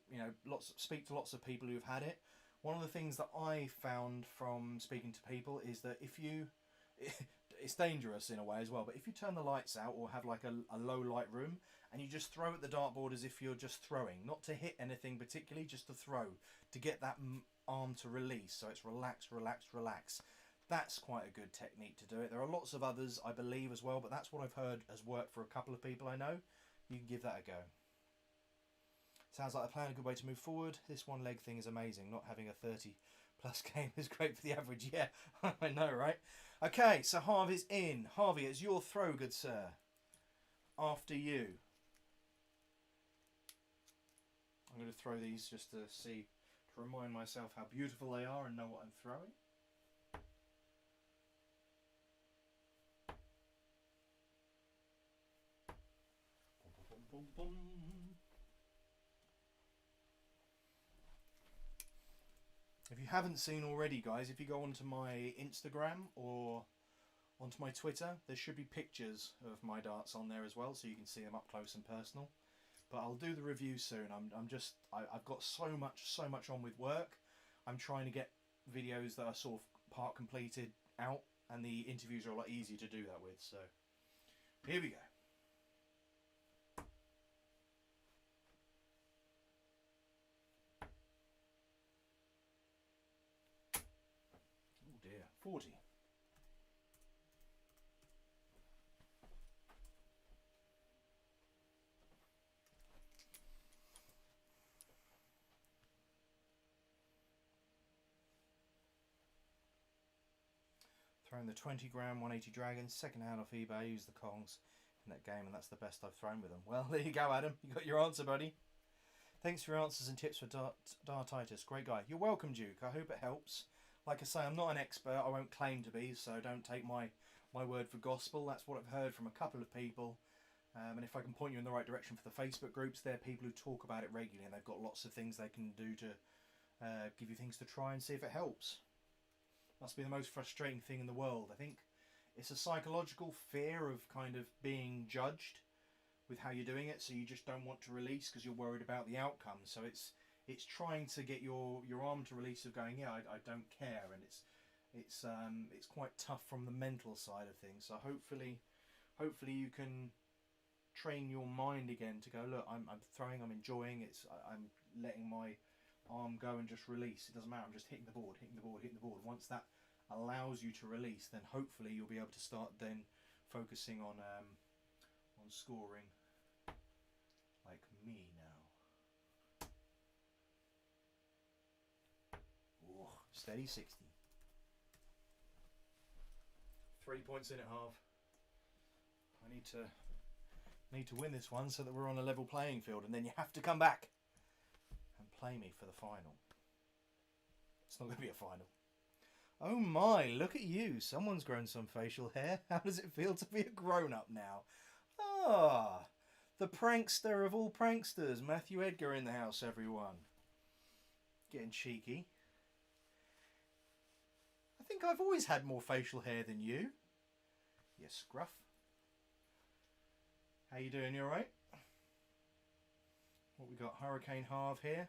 You know, speak to lots of people who've had it. One of the things that I found from speaking to people is that if you, it's dangerous in a way as well, but if you turn the lights out or have like a low light room and you just throw at the dartboard as if you're just throwing, not to hit anything particularly, just to throw, to get that arm to release, so it's relax, relax, relax. That's quite a good technique to do it. There are lots of others, I believe, as well, but that's what I've heard has worked for a couple of people I know. You can give that a go. Sounds like a plan, a good way to move forward. This one leg thing is amazing. Not having a 30 plus game is great for the average. Yeah, I know, right? Okay, so Harvey's in. Harvey, it's your throw, good sir. After you. I'm going to throw these just to see, to remind myself how beautiful they are and know what I'm throwing. Boom, boom. If you haven't seen already, guys, if you go onto my Instagram or onto my Twitter, there should be pictures of my darts on there as well, so you can see them up close and personal. But I'll do the review soon. I've got so much on with work. I'm trying to get videos that are sort of part completed out, and the interviews are a lot easier to do that with. So here we go. Oh dear, 40. Throwing the 20 gram 180 Dragons, second hand off eBay. I used the Kongs in that game, and that's the best I've thrown with them. Well, there you go, Adam. You got your answer, buddy. Thanks for your answers and tips for Dartitis. Great guy. You're welcome, Duke. I hope it helps. Like I say, I'm not an expert. I won't claim to be, so don't take my word for gospel. That's what I've heard from a couple of people. And if I can point you in the right direction for the Facebook groups, they're people who talk about it regularly, and they've got lots of things they can do to give you things to try and see if it helps. Must be the most frustrating thing in the world. I think it's a psychological fear of kind of being judged with how you're doing it, so you just don't want to release because you're worried about the outcome. So it's trying to get your arm to release of going, yeah, I don't care, and it's quite tough from the mental side of things. So hopefully you can train your mind again to go, look, I'm throwing, I'm enjoying, I'm letting my arm go and just release. It doesn't matter, I'm just hitting the board. Once that allows you to release, then hopefully you'll be able to start then focusing on scoring like me now. Oh, steady 60. 3 points in at half. I need to win this one so that we're on a level playing field, and then you have to come back and play me for the final. It's not going to be a final. Oh my, look at you. Someone's grown some facial hair. How does it feel to be a grown-up now? Ah, the prankster of all pranksters, Matthew Edgar in the house, everyone. Getting cheeky. I think I've always had more facial hair than you. You scruff. How you doing? You alright? What we got? Hurricane Harve here.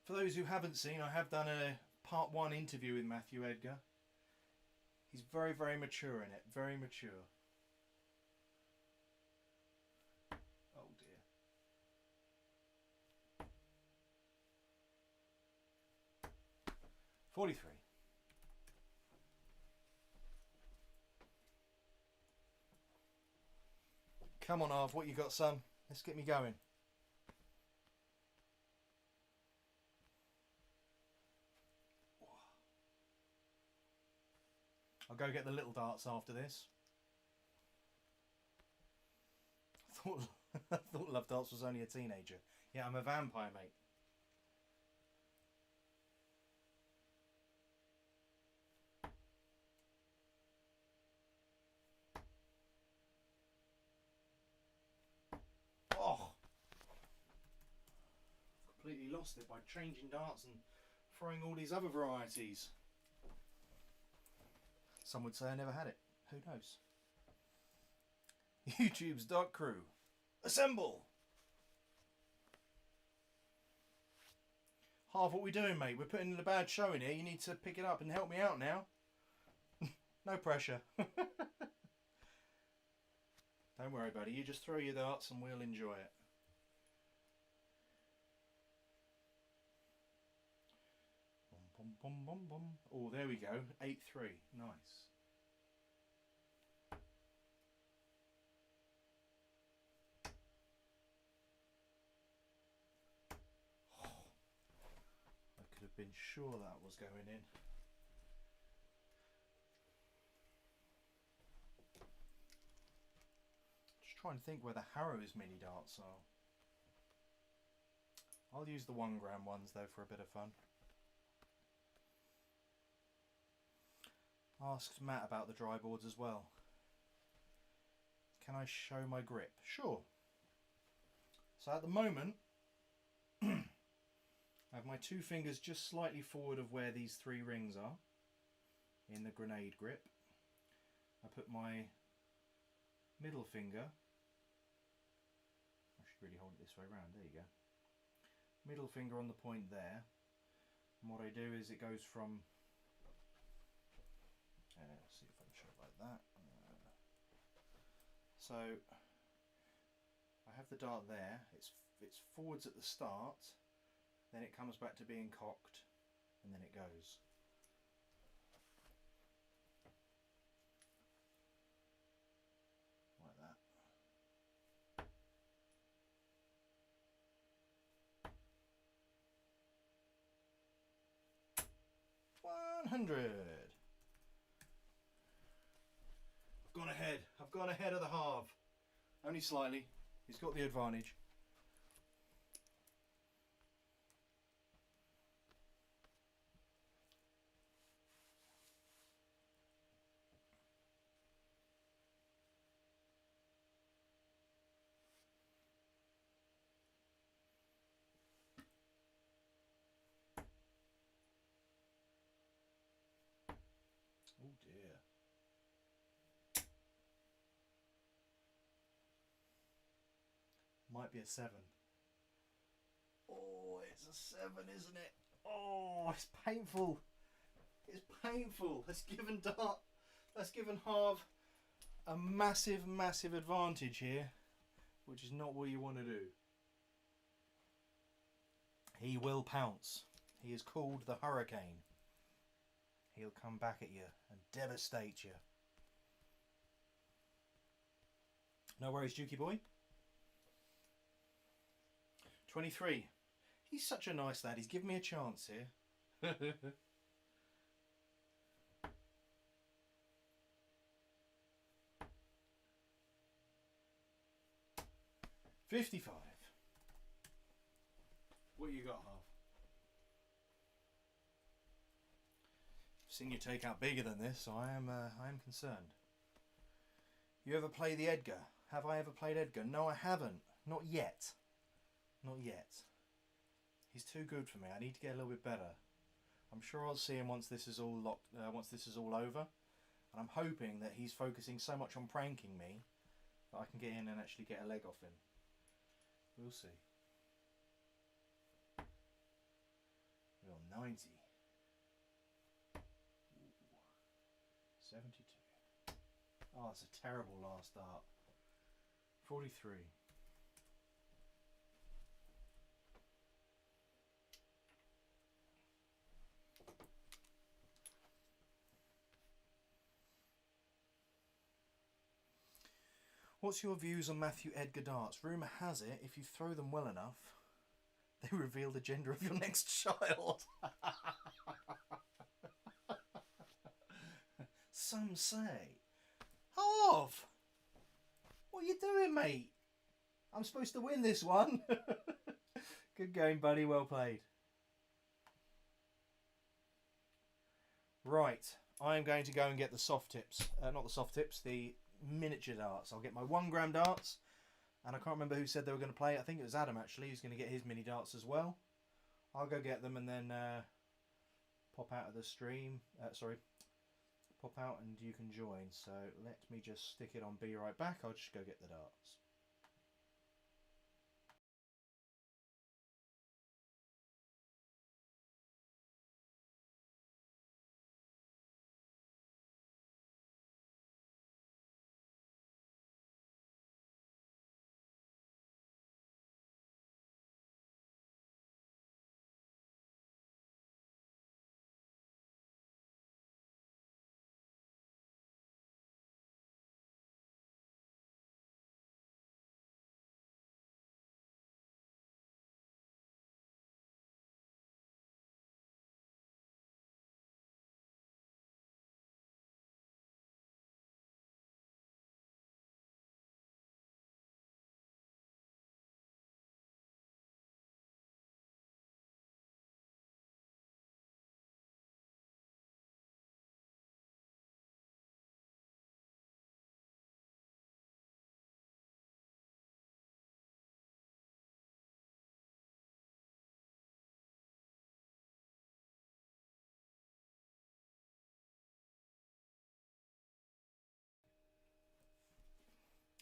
For those who haven't seen, I have done a part 1 interview with Matthew Edgar. He's very, very mature in it. Very mature. Oh dear. $43. Come on, Arv, what you got, son? Let's get me going. I'll go get the little darts after this. I thought LoveDarts was only a teenager. Yeah, I'm a vampire, mate. Oh! Completely lost it by changing darts and throwing all these other varieties. Some would say I never had it. Who knows? YouTube's Dark Crew. Assemble! Half what we doing, mate? We're putting in a bad show in here. You need to pick it up and help me out now. No pressure. Don't worry, buddy. You just throw your darts and we'll enjoy it. Bum, bum, bum, bum. Oh, there we go. 8-3. Nice. Oh, I could have been sure that was going in. Just trying to think where the Harrow's mini darts are. I'll use the 1 gram ones though for a bit of fun. asked Matt about the dry boards as well. Can I show my grip? Sure. So at the moment, I have my 2 fingers just slightly forward of where these 3 rings are in the grenade grip. I put my middle finger, I should really hold it this way around, there you go. Middle finger on the point there, and what I do is it goes from, let's see if I can show it like that. So I have the dart there, it's forwards at the start, then it comes back to being cocked, and then it goes. Like that. 100. I've gone ahead of the halve. Only slightly. He's got the advantage. Oh dear. Might be a 7. Oh, it's a 7, isn't it? Oh, it's painful. It's painful. That's given halve a massive, massive advantage here, which is not what you want to do. He will pounce. He is called the Hurricane. He'll come back at you and devastate you. No worries, Dukey boy. 23. He's such a nice lad. He's given me a chance here. 55. What you got, half? I've seen you take out bigger than this, so I am concerned. You ever play the Edgar? Have I ever played Edgar? No, I haven't. Not yet. Not yet. He's too good for me. I need to get a little bit better. I'm sure I'll see him once this is all once this is all over, and I'm hoping that he's focusing so much on pranking me that I can get in and actually get a leg off him. We'll see. We're on 90. Ooh. 72. Oh, it's a terrible last start. 43. What's your views on Matthew Edgar darts? Rumour has it, if you throw them well enough, they reveal the gender of your next child. Some say. Half! What are you doing, mate? I'm supposed to win this one. Good game, buddy. Well played. Right. I am going to go and get the soft tips. Not the soft tips, the miniature darts. I'll get my 1 gram darts, and I can't remember who said they were going to play. I think it was Adam actually, who's going to get his mini darts as well. I'll go get them and then pop out of the stream. Pop out and you can join. So let me just stick it on Be Right Back. I'll just go get the darts.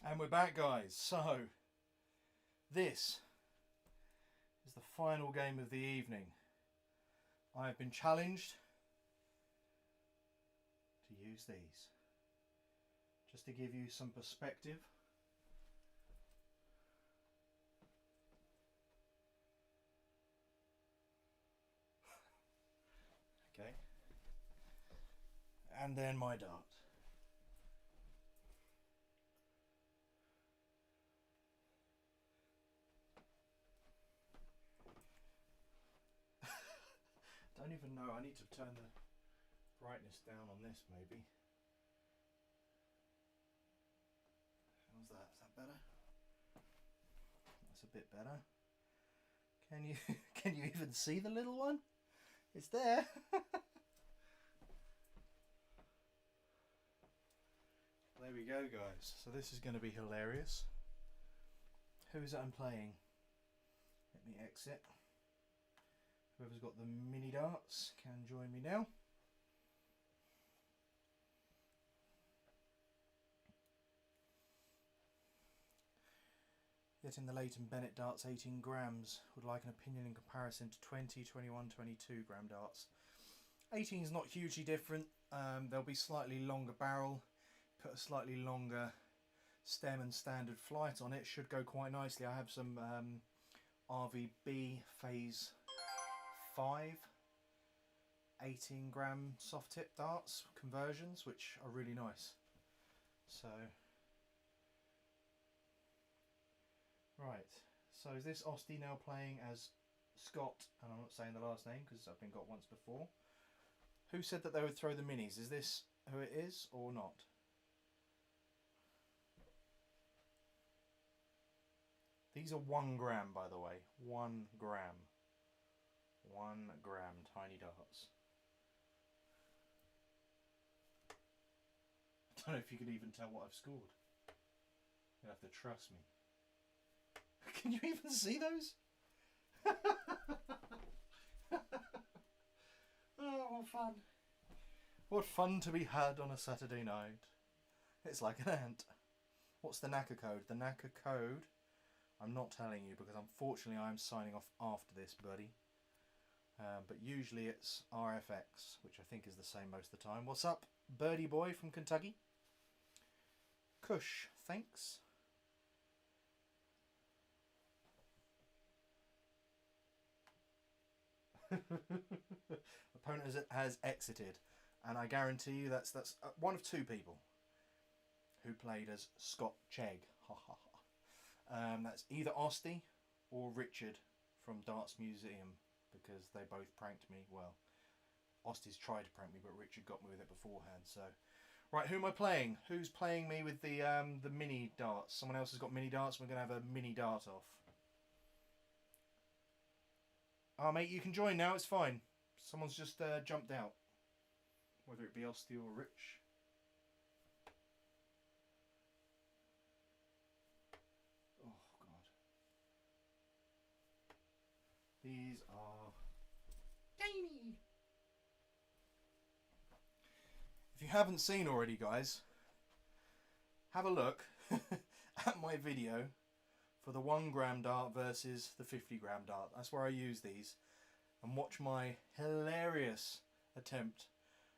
And we're back, guys. So, this is the final game of the evening. I have been challenged to use these, just to give you some perspective. Okay. And then my dart. Don't even know. I need to turn the brightness down on this, maybe. How's that? Is that better? That's a bit better. Can you can you even see the little one? It's there. There we go, guys. So this is going to be hilarious. Who's it I'm playing? Let me exit. Whoever's got the mini darts can join me now. Getting the Leighton Bennett darts 18 grams. Would like an opinion in comparison to 20, 21, 22 gram darts. 18 is not hugely different. There'll be slightly longer barrel. Put a slightly longer stem and standard flight on it. Should go quite nicely. I have some RVB phase 5 18 gram soft tip darts conversions, which are really nice. So right, so is this Osty now playing as Scott? And I'm not saying the last name because I've been got once before. Who said that they would throw the minis? Is this who it is or not? These are 1 gram, by the way. 1 gram. 1 gram tiny darts. I don't know if you can even tell what I've scored. You'll have to trust me. Can you even see those? Oh, what fun. What fun to be had on a Saturday night. It's like an ant. What's the NACA code? The NACA code, I'm not telling you because unfortunately I'm signing off after this, buddy. But usually it's RFX, which I think is the same most of the time. What's up, Birdie Boy from Kentucky? Kush, thanks. Opponent has exited, and I guarantee you that's one of 2 people who played as Scott Chegg. Ha ha ha. That's either Osty or Richard from Darts Museum, because they both pranked me. Well, Osty's tried to prank me, but Richard got me with it beforehand. So, right, who am I playing? Who's playing me with the mini darts? Someone else has got mini darts. We're gonna have a mini dart off. Oh, mate, you can join now. It's fine. Someone's just jumped out. Whether it be Osty or Rich. Oh God. These are tiny. If you haven't seen already, guys, have a look at my video for the 1 gram dart versus the 50 gram dart. That's where I use these. And watch my hilarious attempt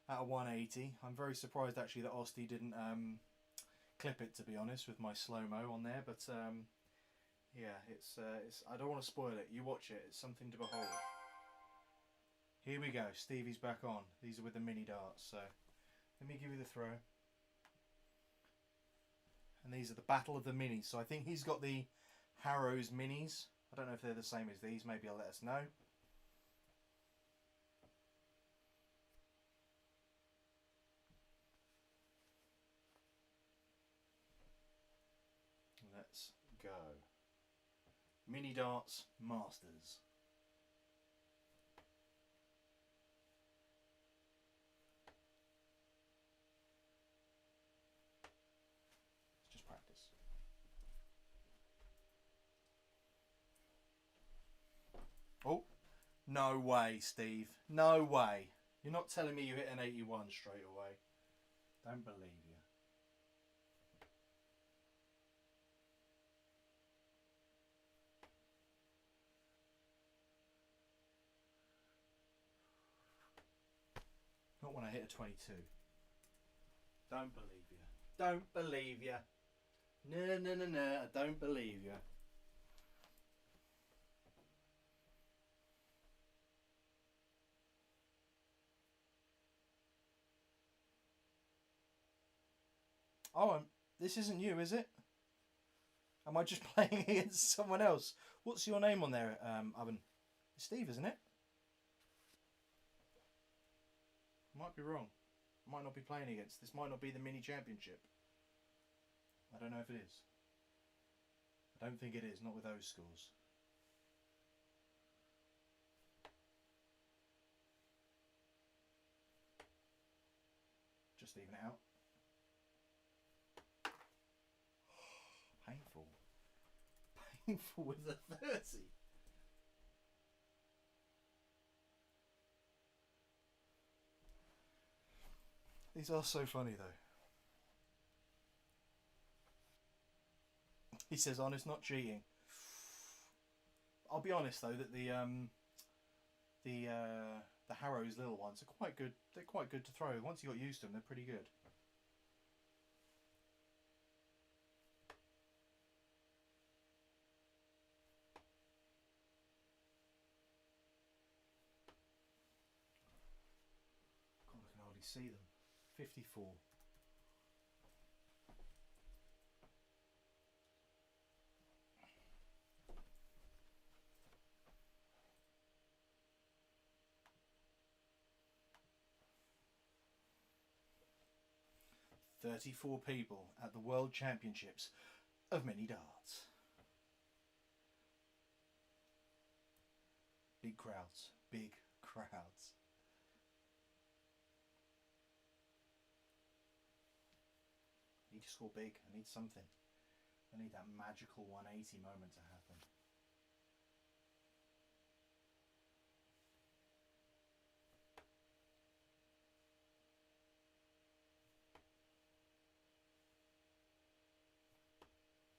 at a 180. I'm very surprised actually that Osty didn't clip it, to be honest, with my slow-mo on there. But yeah, it's I don't want to spoil it. You watch it. It's something to behold. Here we go. Stevie's back on. These are with the mini darts. So let me give you the throw. And these are the battle of the minis. So I think he's got the Harrow's minis. I don't know if they're the same as these. Maybe he'll let us know. Let's go. Mini darts masters. Let's just practice. Oh, no way, Steve. No way. You're not telling me you hit an 81 straight away. Don't believe you. Not when I hit a 22. Don't believe you. Don't believe you. No, no, no, no. I don't believe you. Oh, this isn't you, is it? Am I just playing against someone else? What's your name on there, Oven? It's Steve, isn't it? Might be wrong. Might not be playing against. This might not be the mini championship. I don't know if it is. I don't think it is. Not with those scores. Just even it out. Painful. Painful with a 30. These are so funny though. He says, "Honest, not cheating." I'll be honest though that the Harrow's little ones are quite good. They're quite good to throw. Once you got used to them, they're pretty good. God, I can hardly see them. 54. "34 people at the World Championships of Mini Darts." Big crowds. Big crowds. I need to score big. I need something. I need that magical 180 moment to happen.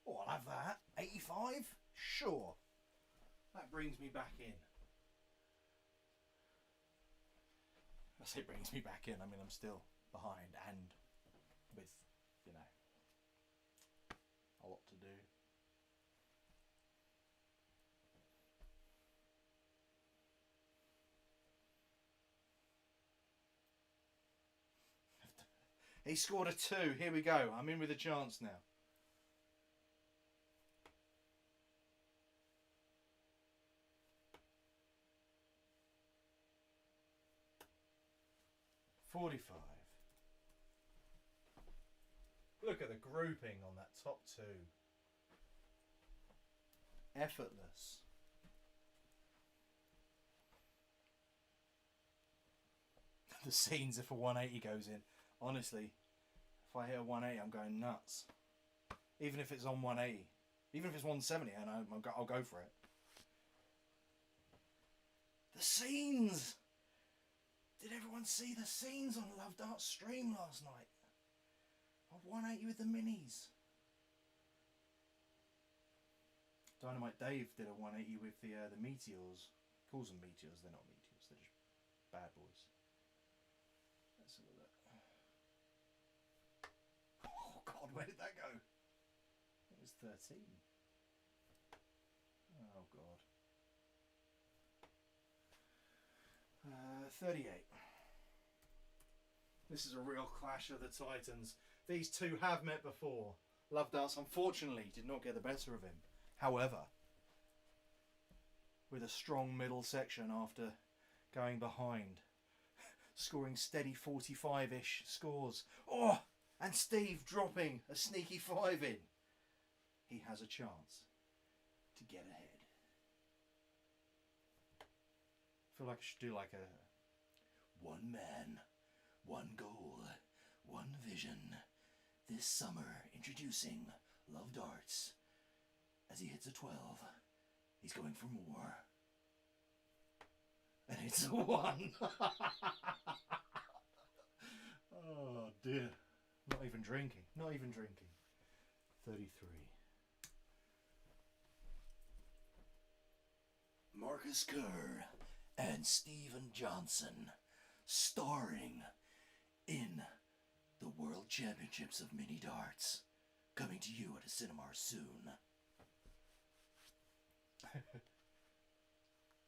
Oh, I'll have that. 85? Sure. That brings me back in. I say brings me back in. I mean, I'm still behind and with, you know, a lot to do. He scored a 2. Here we go. I'm in with a chance now. $45. Look at the grouping on that top 2. Effortless. The scenes if a 180 goes in. Honestly, if I hit a 180, I'm going nuts. Even if it's on 180. Even if it's 170, and I'll go for it. The scenes! Did everyone see the scenes on LoveDarts stream last night? Of 180 with the minis. Dynamite Dave did a 180 with the meteors. He calls them meteors, they're not meteors, they're just bad boys. Let's have a look. Oh God, where did that go? It was 13. Oh God. 38. This is a real clash of the titans. These two have met before. LoveDarts unfortunately did not get the better of him. However, with a strong middle section after going behind, scoring steady 45-ish scores. Oh, and Steve dropping a sneaky 5 in. He has a chance to get ahead. I feel like I should do like a one man, one goal, one vision. This summer, introducing LoveDarts. As he hits a 12, he's going for more. And it's a 1. Oh dear. Not even drinking. Not even drinking. 33. Marcus Kerr and Stephen Johnson, starring World Championships of Mini Darts. Coming to you at a cinema soon.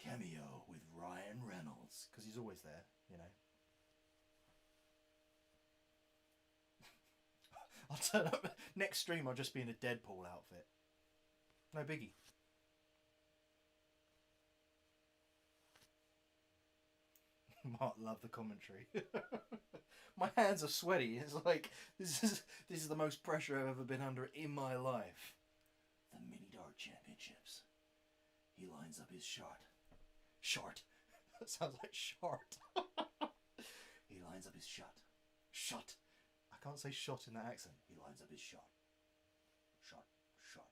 Cameo with Ryan Reynolds. Because he's always there, you know. I'll turn up. Next stream I'll just be in a Deadpool outfit. No biggie. Mark, love the commentary. My hands are sweaty. It's like this is the most pressure I've ever been under in my life. The Mini Dart Championships. He lines up his shot. Short. That sounds like short. He lines up his shot. Shot. I can't say shot in that accent. He lines up his shot. Shot. Shot.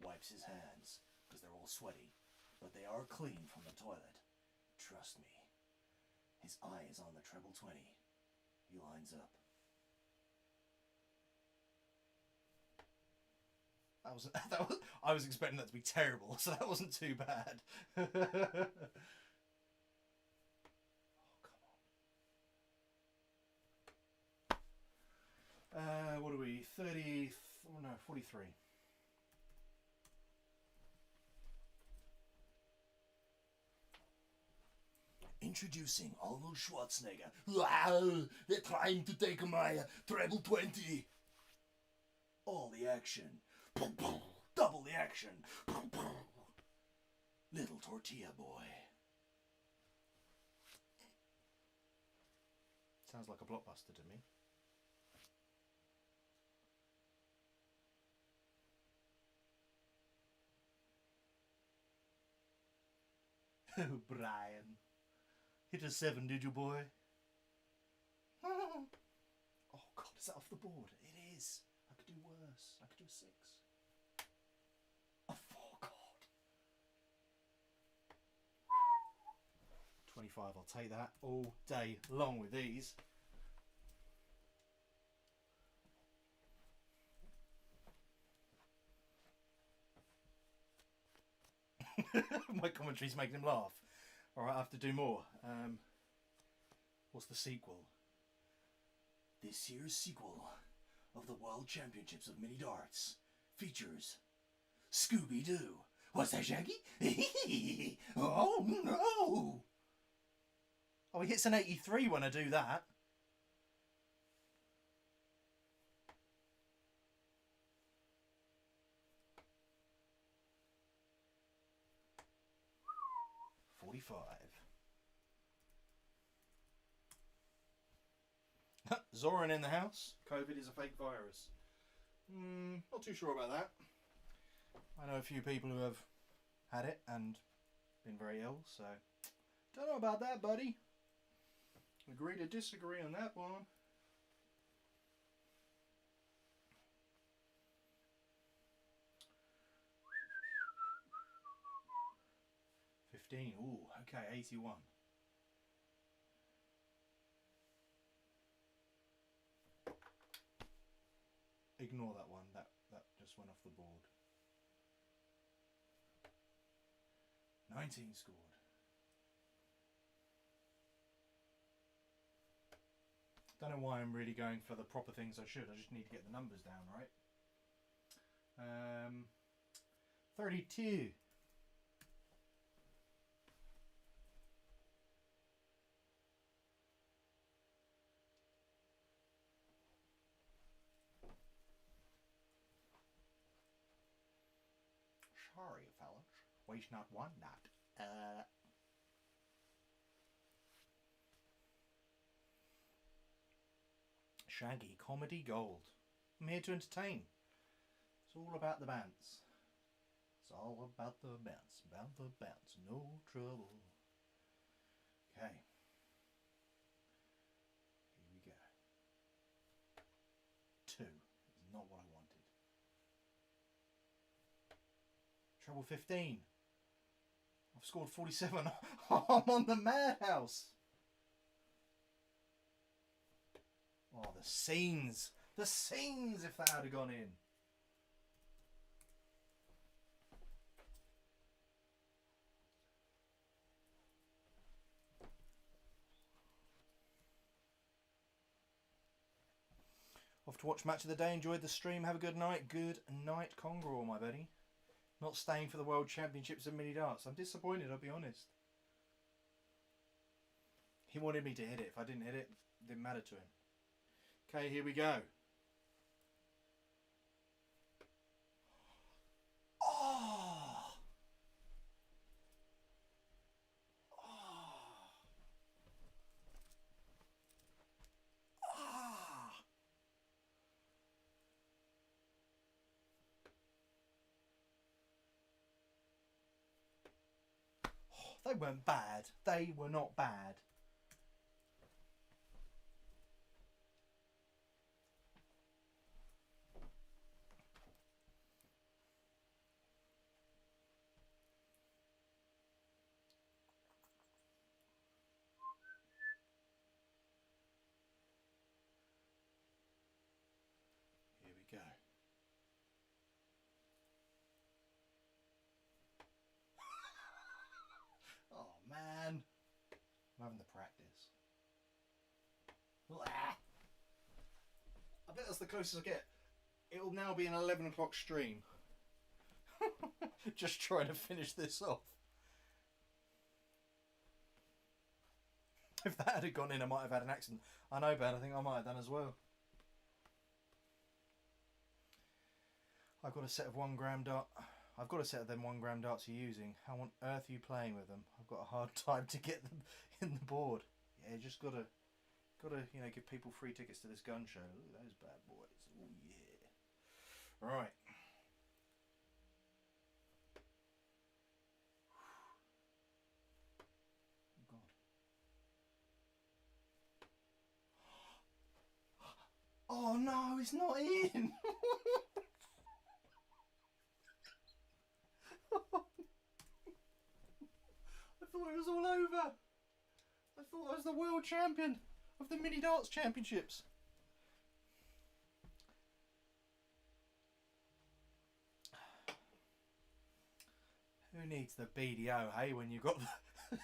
Wipes his hands because they're all sweaty, but they are clean from the toilet. Trust me. His eye is on the treble 20. He lines up. I was expecting that to be terrible, so that wasn't too bad. Oh, come on. What are we? 30... Oh no, 43. Introducing Arnold Schwarzenegger. Wow, they're trying to take my treble 20. All the action. Double the action. Little tortilla boy. Sounds like a blockbuster to me. Oh, Brian. Hit a 7, did you, boy? Oh, God, is that off the board? It is. I could do worse. I could do a 6. A 4, God. 25, I'll take that all day long with these. My commentary's making him laugh. Alright, I have to do more. What's the sequel? This year's sequel of the World Championships of Mini Darts features Scooby-Doo. What's that, Shaggy? Oh no! Oh, he hits an 83 when I do that. Zoran in the house. COVID is a fake virus. Not too sure about that. I know a few people who have had it and been very ill, so don't know about that, buddy. Agree to disagree on that one. Ooh, okay, 81. Ignore that one. That just went off the board. 19 scored. Don't know why I'm really going for the proper things I should. I just need to get the numbers down right. 32. Sorry, fellas. Waste not, want not. Shaggy, comedy gold. I'm here to entertain. It's all about the bounce. It's all about the bounce. About the bounce. No trouble. Okay. Here we go. 2 is not what I wanted. Treble 15. I've scored 47. I'm on the madhouse. Oh, the scenes. The scenes if that had gone in. Off to watch match of the day. Enjoyed the stream. Have a good night. Good night, Congror, my buddy. Not staying for the World Championships of Mini Darts. I'm disappointed, I'll be honest. He wanted me to hit it. If I didn't hit it, it didn't matter to him. Okay, here we go. Oh! Oh! Ah! They weren't bad. They were not bad. Here we go. Oh man. I'm having to practice. I bet that's the closest I get. It'll now be an 11 o'clock stream. Just trying to finish this off. If that had gone in, I might have had an accident. I know, Ben. I think I might have done as well. I've got a set of 1 gram dart. I've got a set of them 1 gram darts you're using. How on earth are you playing with them? I've got a hard time to get them in the board. Yeah, you just gotta you know, give people free tickets to this gun show. Look at those bad boys. Oh yeah. Right. Oh no, it's not in. I thought it was all over. I thought I was the world champion of the Mini Darts Championships. Who needs the BDO, hey, when you've got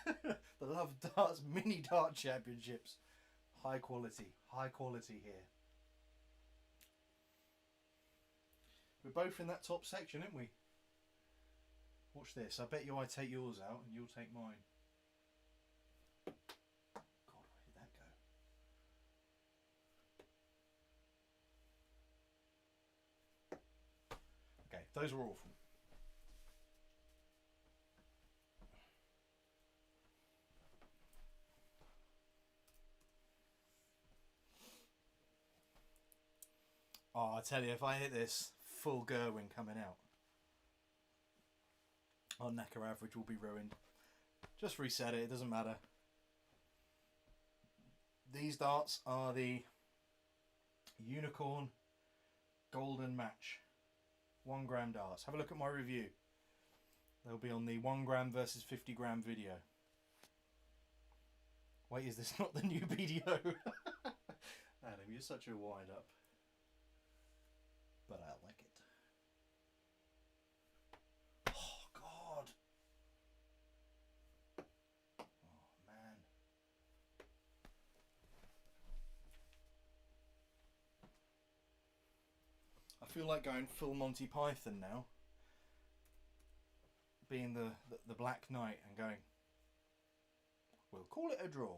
the LoveDarts Mini Dart Championships? High quality here. We're both in that top section, aren't we? Watch this. I bet you I take yours out and you'll take mine. God, where did that go? Okay, those were awful. Oh, I tell you, if I hit this, full Gerwin coming out. Our knacker average will be ruined. Just reset it, it doesn't matter. These darts are the Unicorn Golden Match 1 gram darts. Have a look at my review. They'll be on the 1 gram versus 50 gram video. Wait, is this not the new video? Adam, you're such a wind-up. But I like it. Oh, God. Oh, man. I feel like going full Monty Python now. Being the Black Knight and going, we'll call it a draw.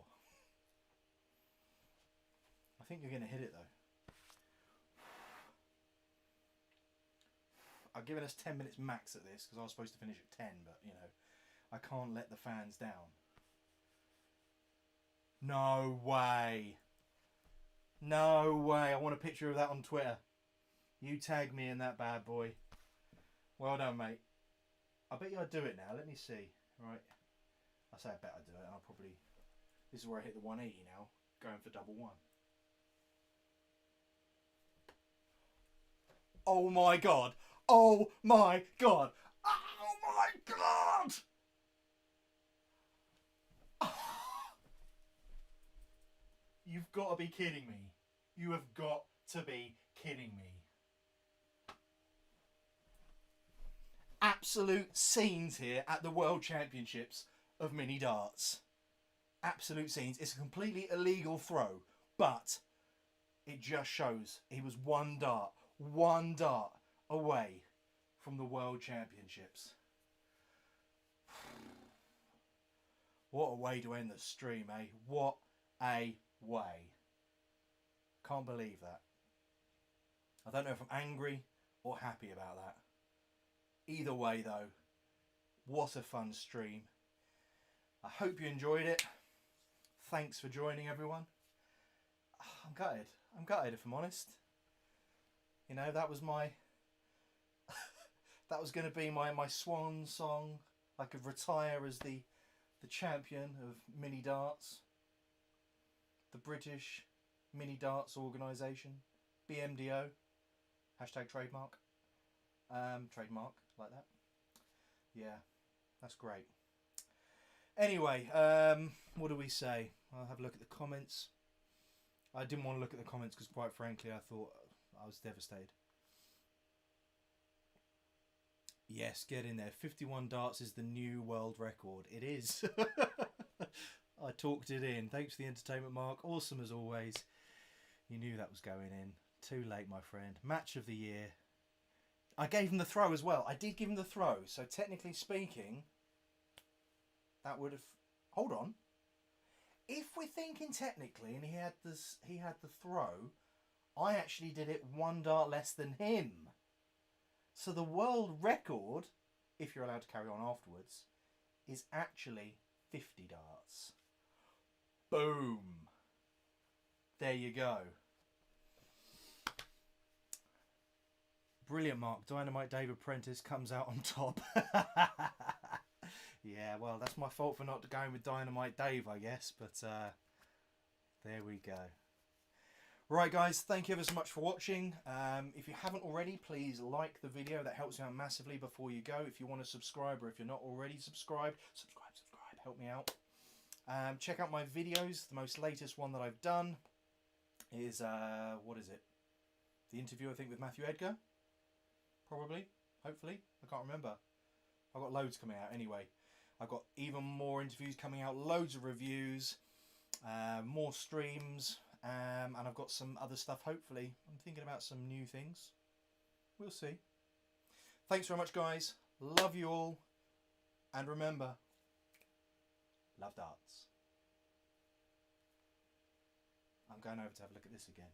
I think you're going to hit it, though. I've given us 10 minutes max at this because I was supposed to finish at 10, but you know, I can't let the fans down. No way. No way. I want a picture of that on Twitter. You tag me in that bad boy. Well done, mate. I bet you I'd do it now. Let me see. Right. I say I bet I'd do it. I'll probably... This is where I hit the 180 now. Going for double one. Oh my God. Oh my God! Oh my God! You've got to be kidding me. You have got to be kidding me. Absolute scenes here at the World Championships of Mini Darts. Absolute scenes. It's a completely illegal throw, but it just shows he was one dart away from the World Championships. What a way to end the stream, eh? What a way. Can't believe that. I don't know if I'm angry or happy about that. Either way though, what a fun stream. I hope you enjoyed it. Thanks for joining, everyone. I'm gutted. I'm gutted, if I'm honest. You know, that was my... that was going to be my swan song. I could retire as the champion of mini darts. The British Mini Darts Organisation. BMDO. Hashtag trademark. Trademark, like that. Yeah, that's great. Anyway, what do we say? I'll have a look at the comments. I didn't want to look at the comments because, quite frankly, I thought I was devastated. Yes, get in there. 51 darts is the new world record. It is. I talked it in. Thanks for the entertainment, Mark. Awesome as always. You knew that was going in. Too late, my friend. Match of the year. I gave him the throw as well. I did give him the throw. So technically speaking, that would have... Hold on. If we're thinking technically, and he had the throw, I actually did it one dart less than him. So the world record, if you're allowed to carry on afterwards, is actually 50 darts. Boom. There you go. Brilliant, Mark. Dynamite Dave Apprentice comes out on top. Yeah, well, that's my fault for not going with Dynamite Dave, I guess. But there we go. Right, guys, thank you ever so much for watching. If you haven't already, please like the video. That helps me out massively before you go. If you want to subscribe, or if you're not already subscribed, subscribe. Help me out. Check out my videos. The most latest one that I've done is, what is it? The interview, I think, with Matthew Edgar. Probably. Hopefully. I can't remember. I've got loads coming out anyway. I've got even more interviews coming out, loads of reviews, more streams, and I've got some other stuff, hopefully. I'm thinking about some new things. We'll see. Thanks very much, guys. Love you all. And remember, love darts. I'm going over to have a look at this again.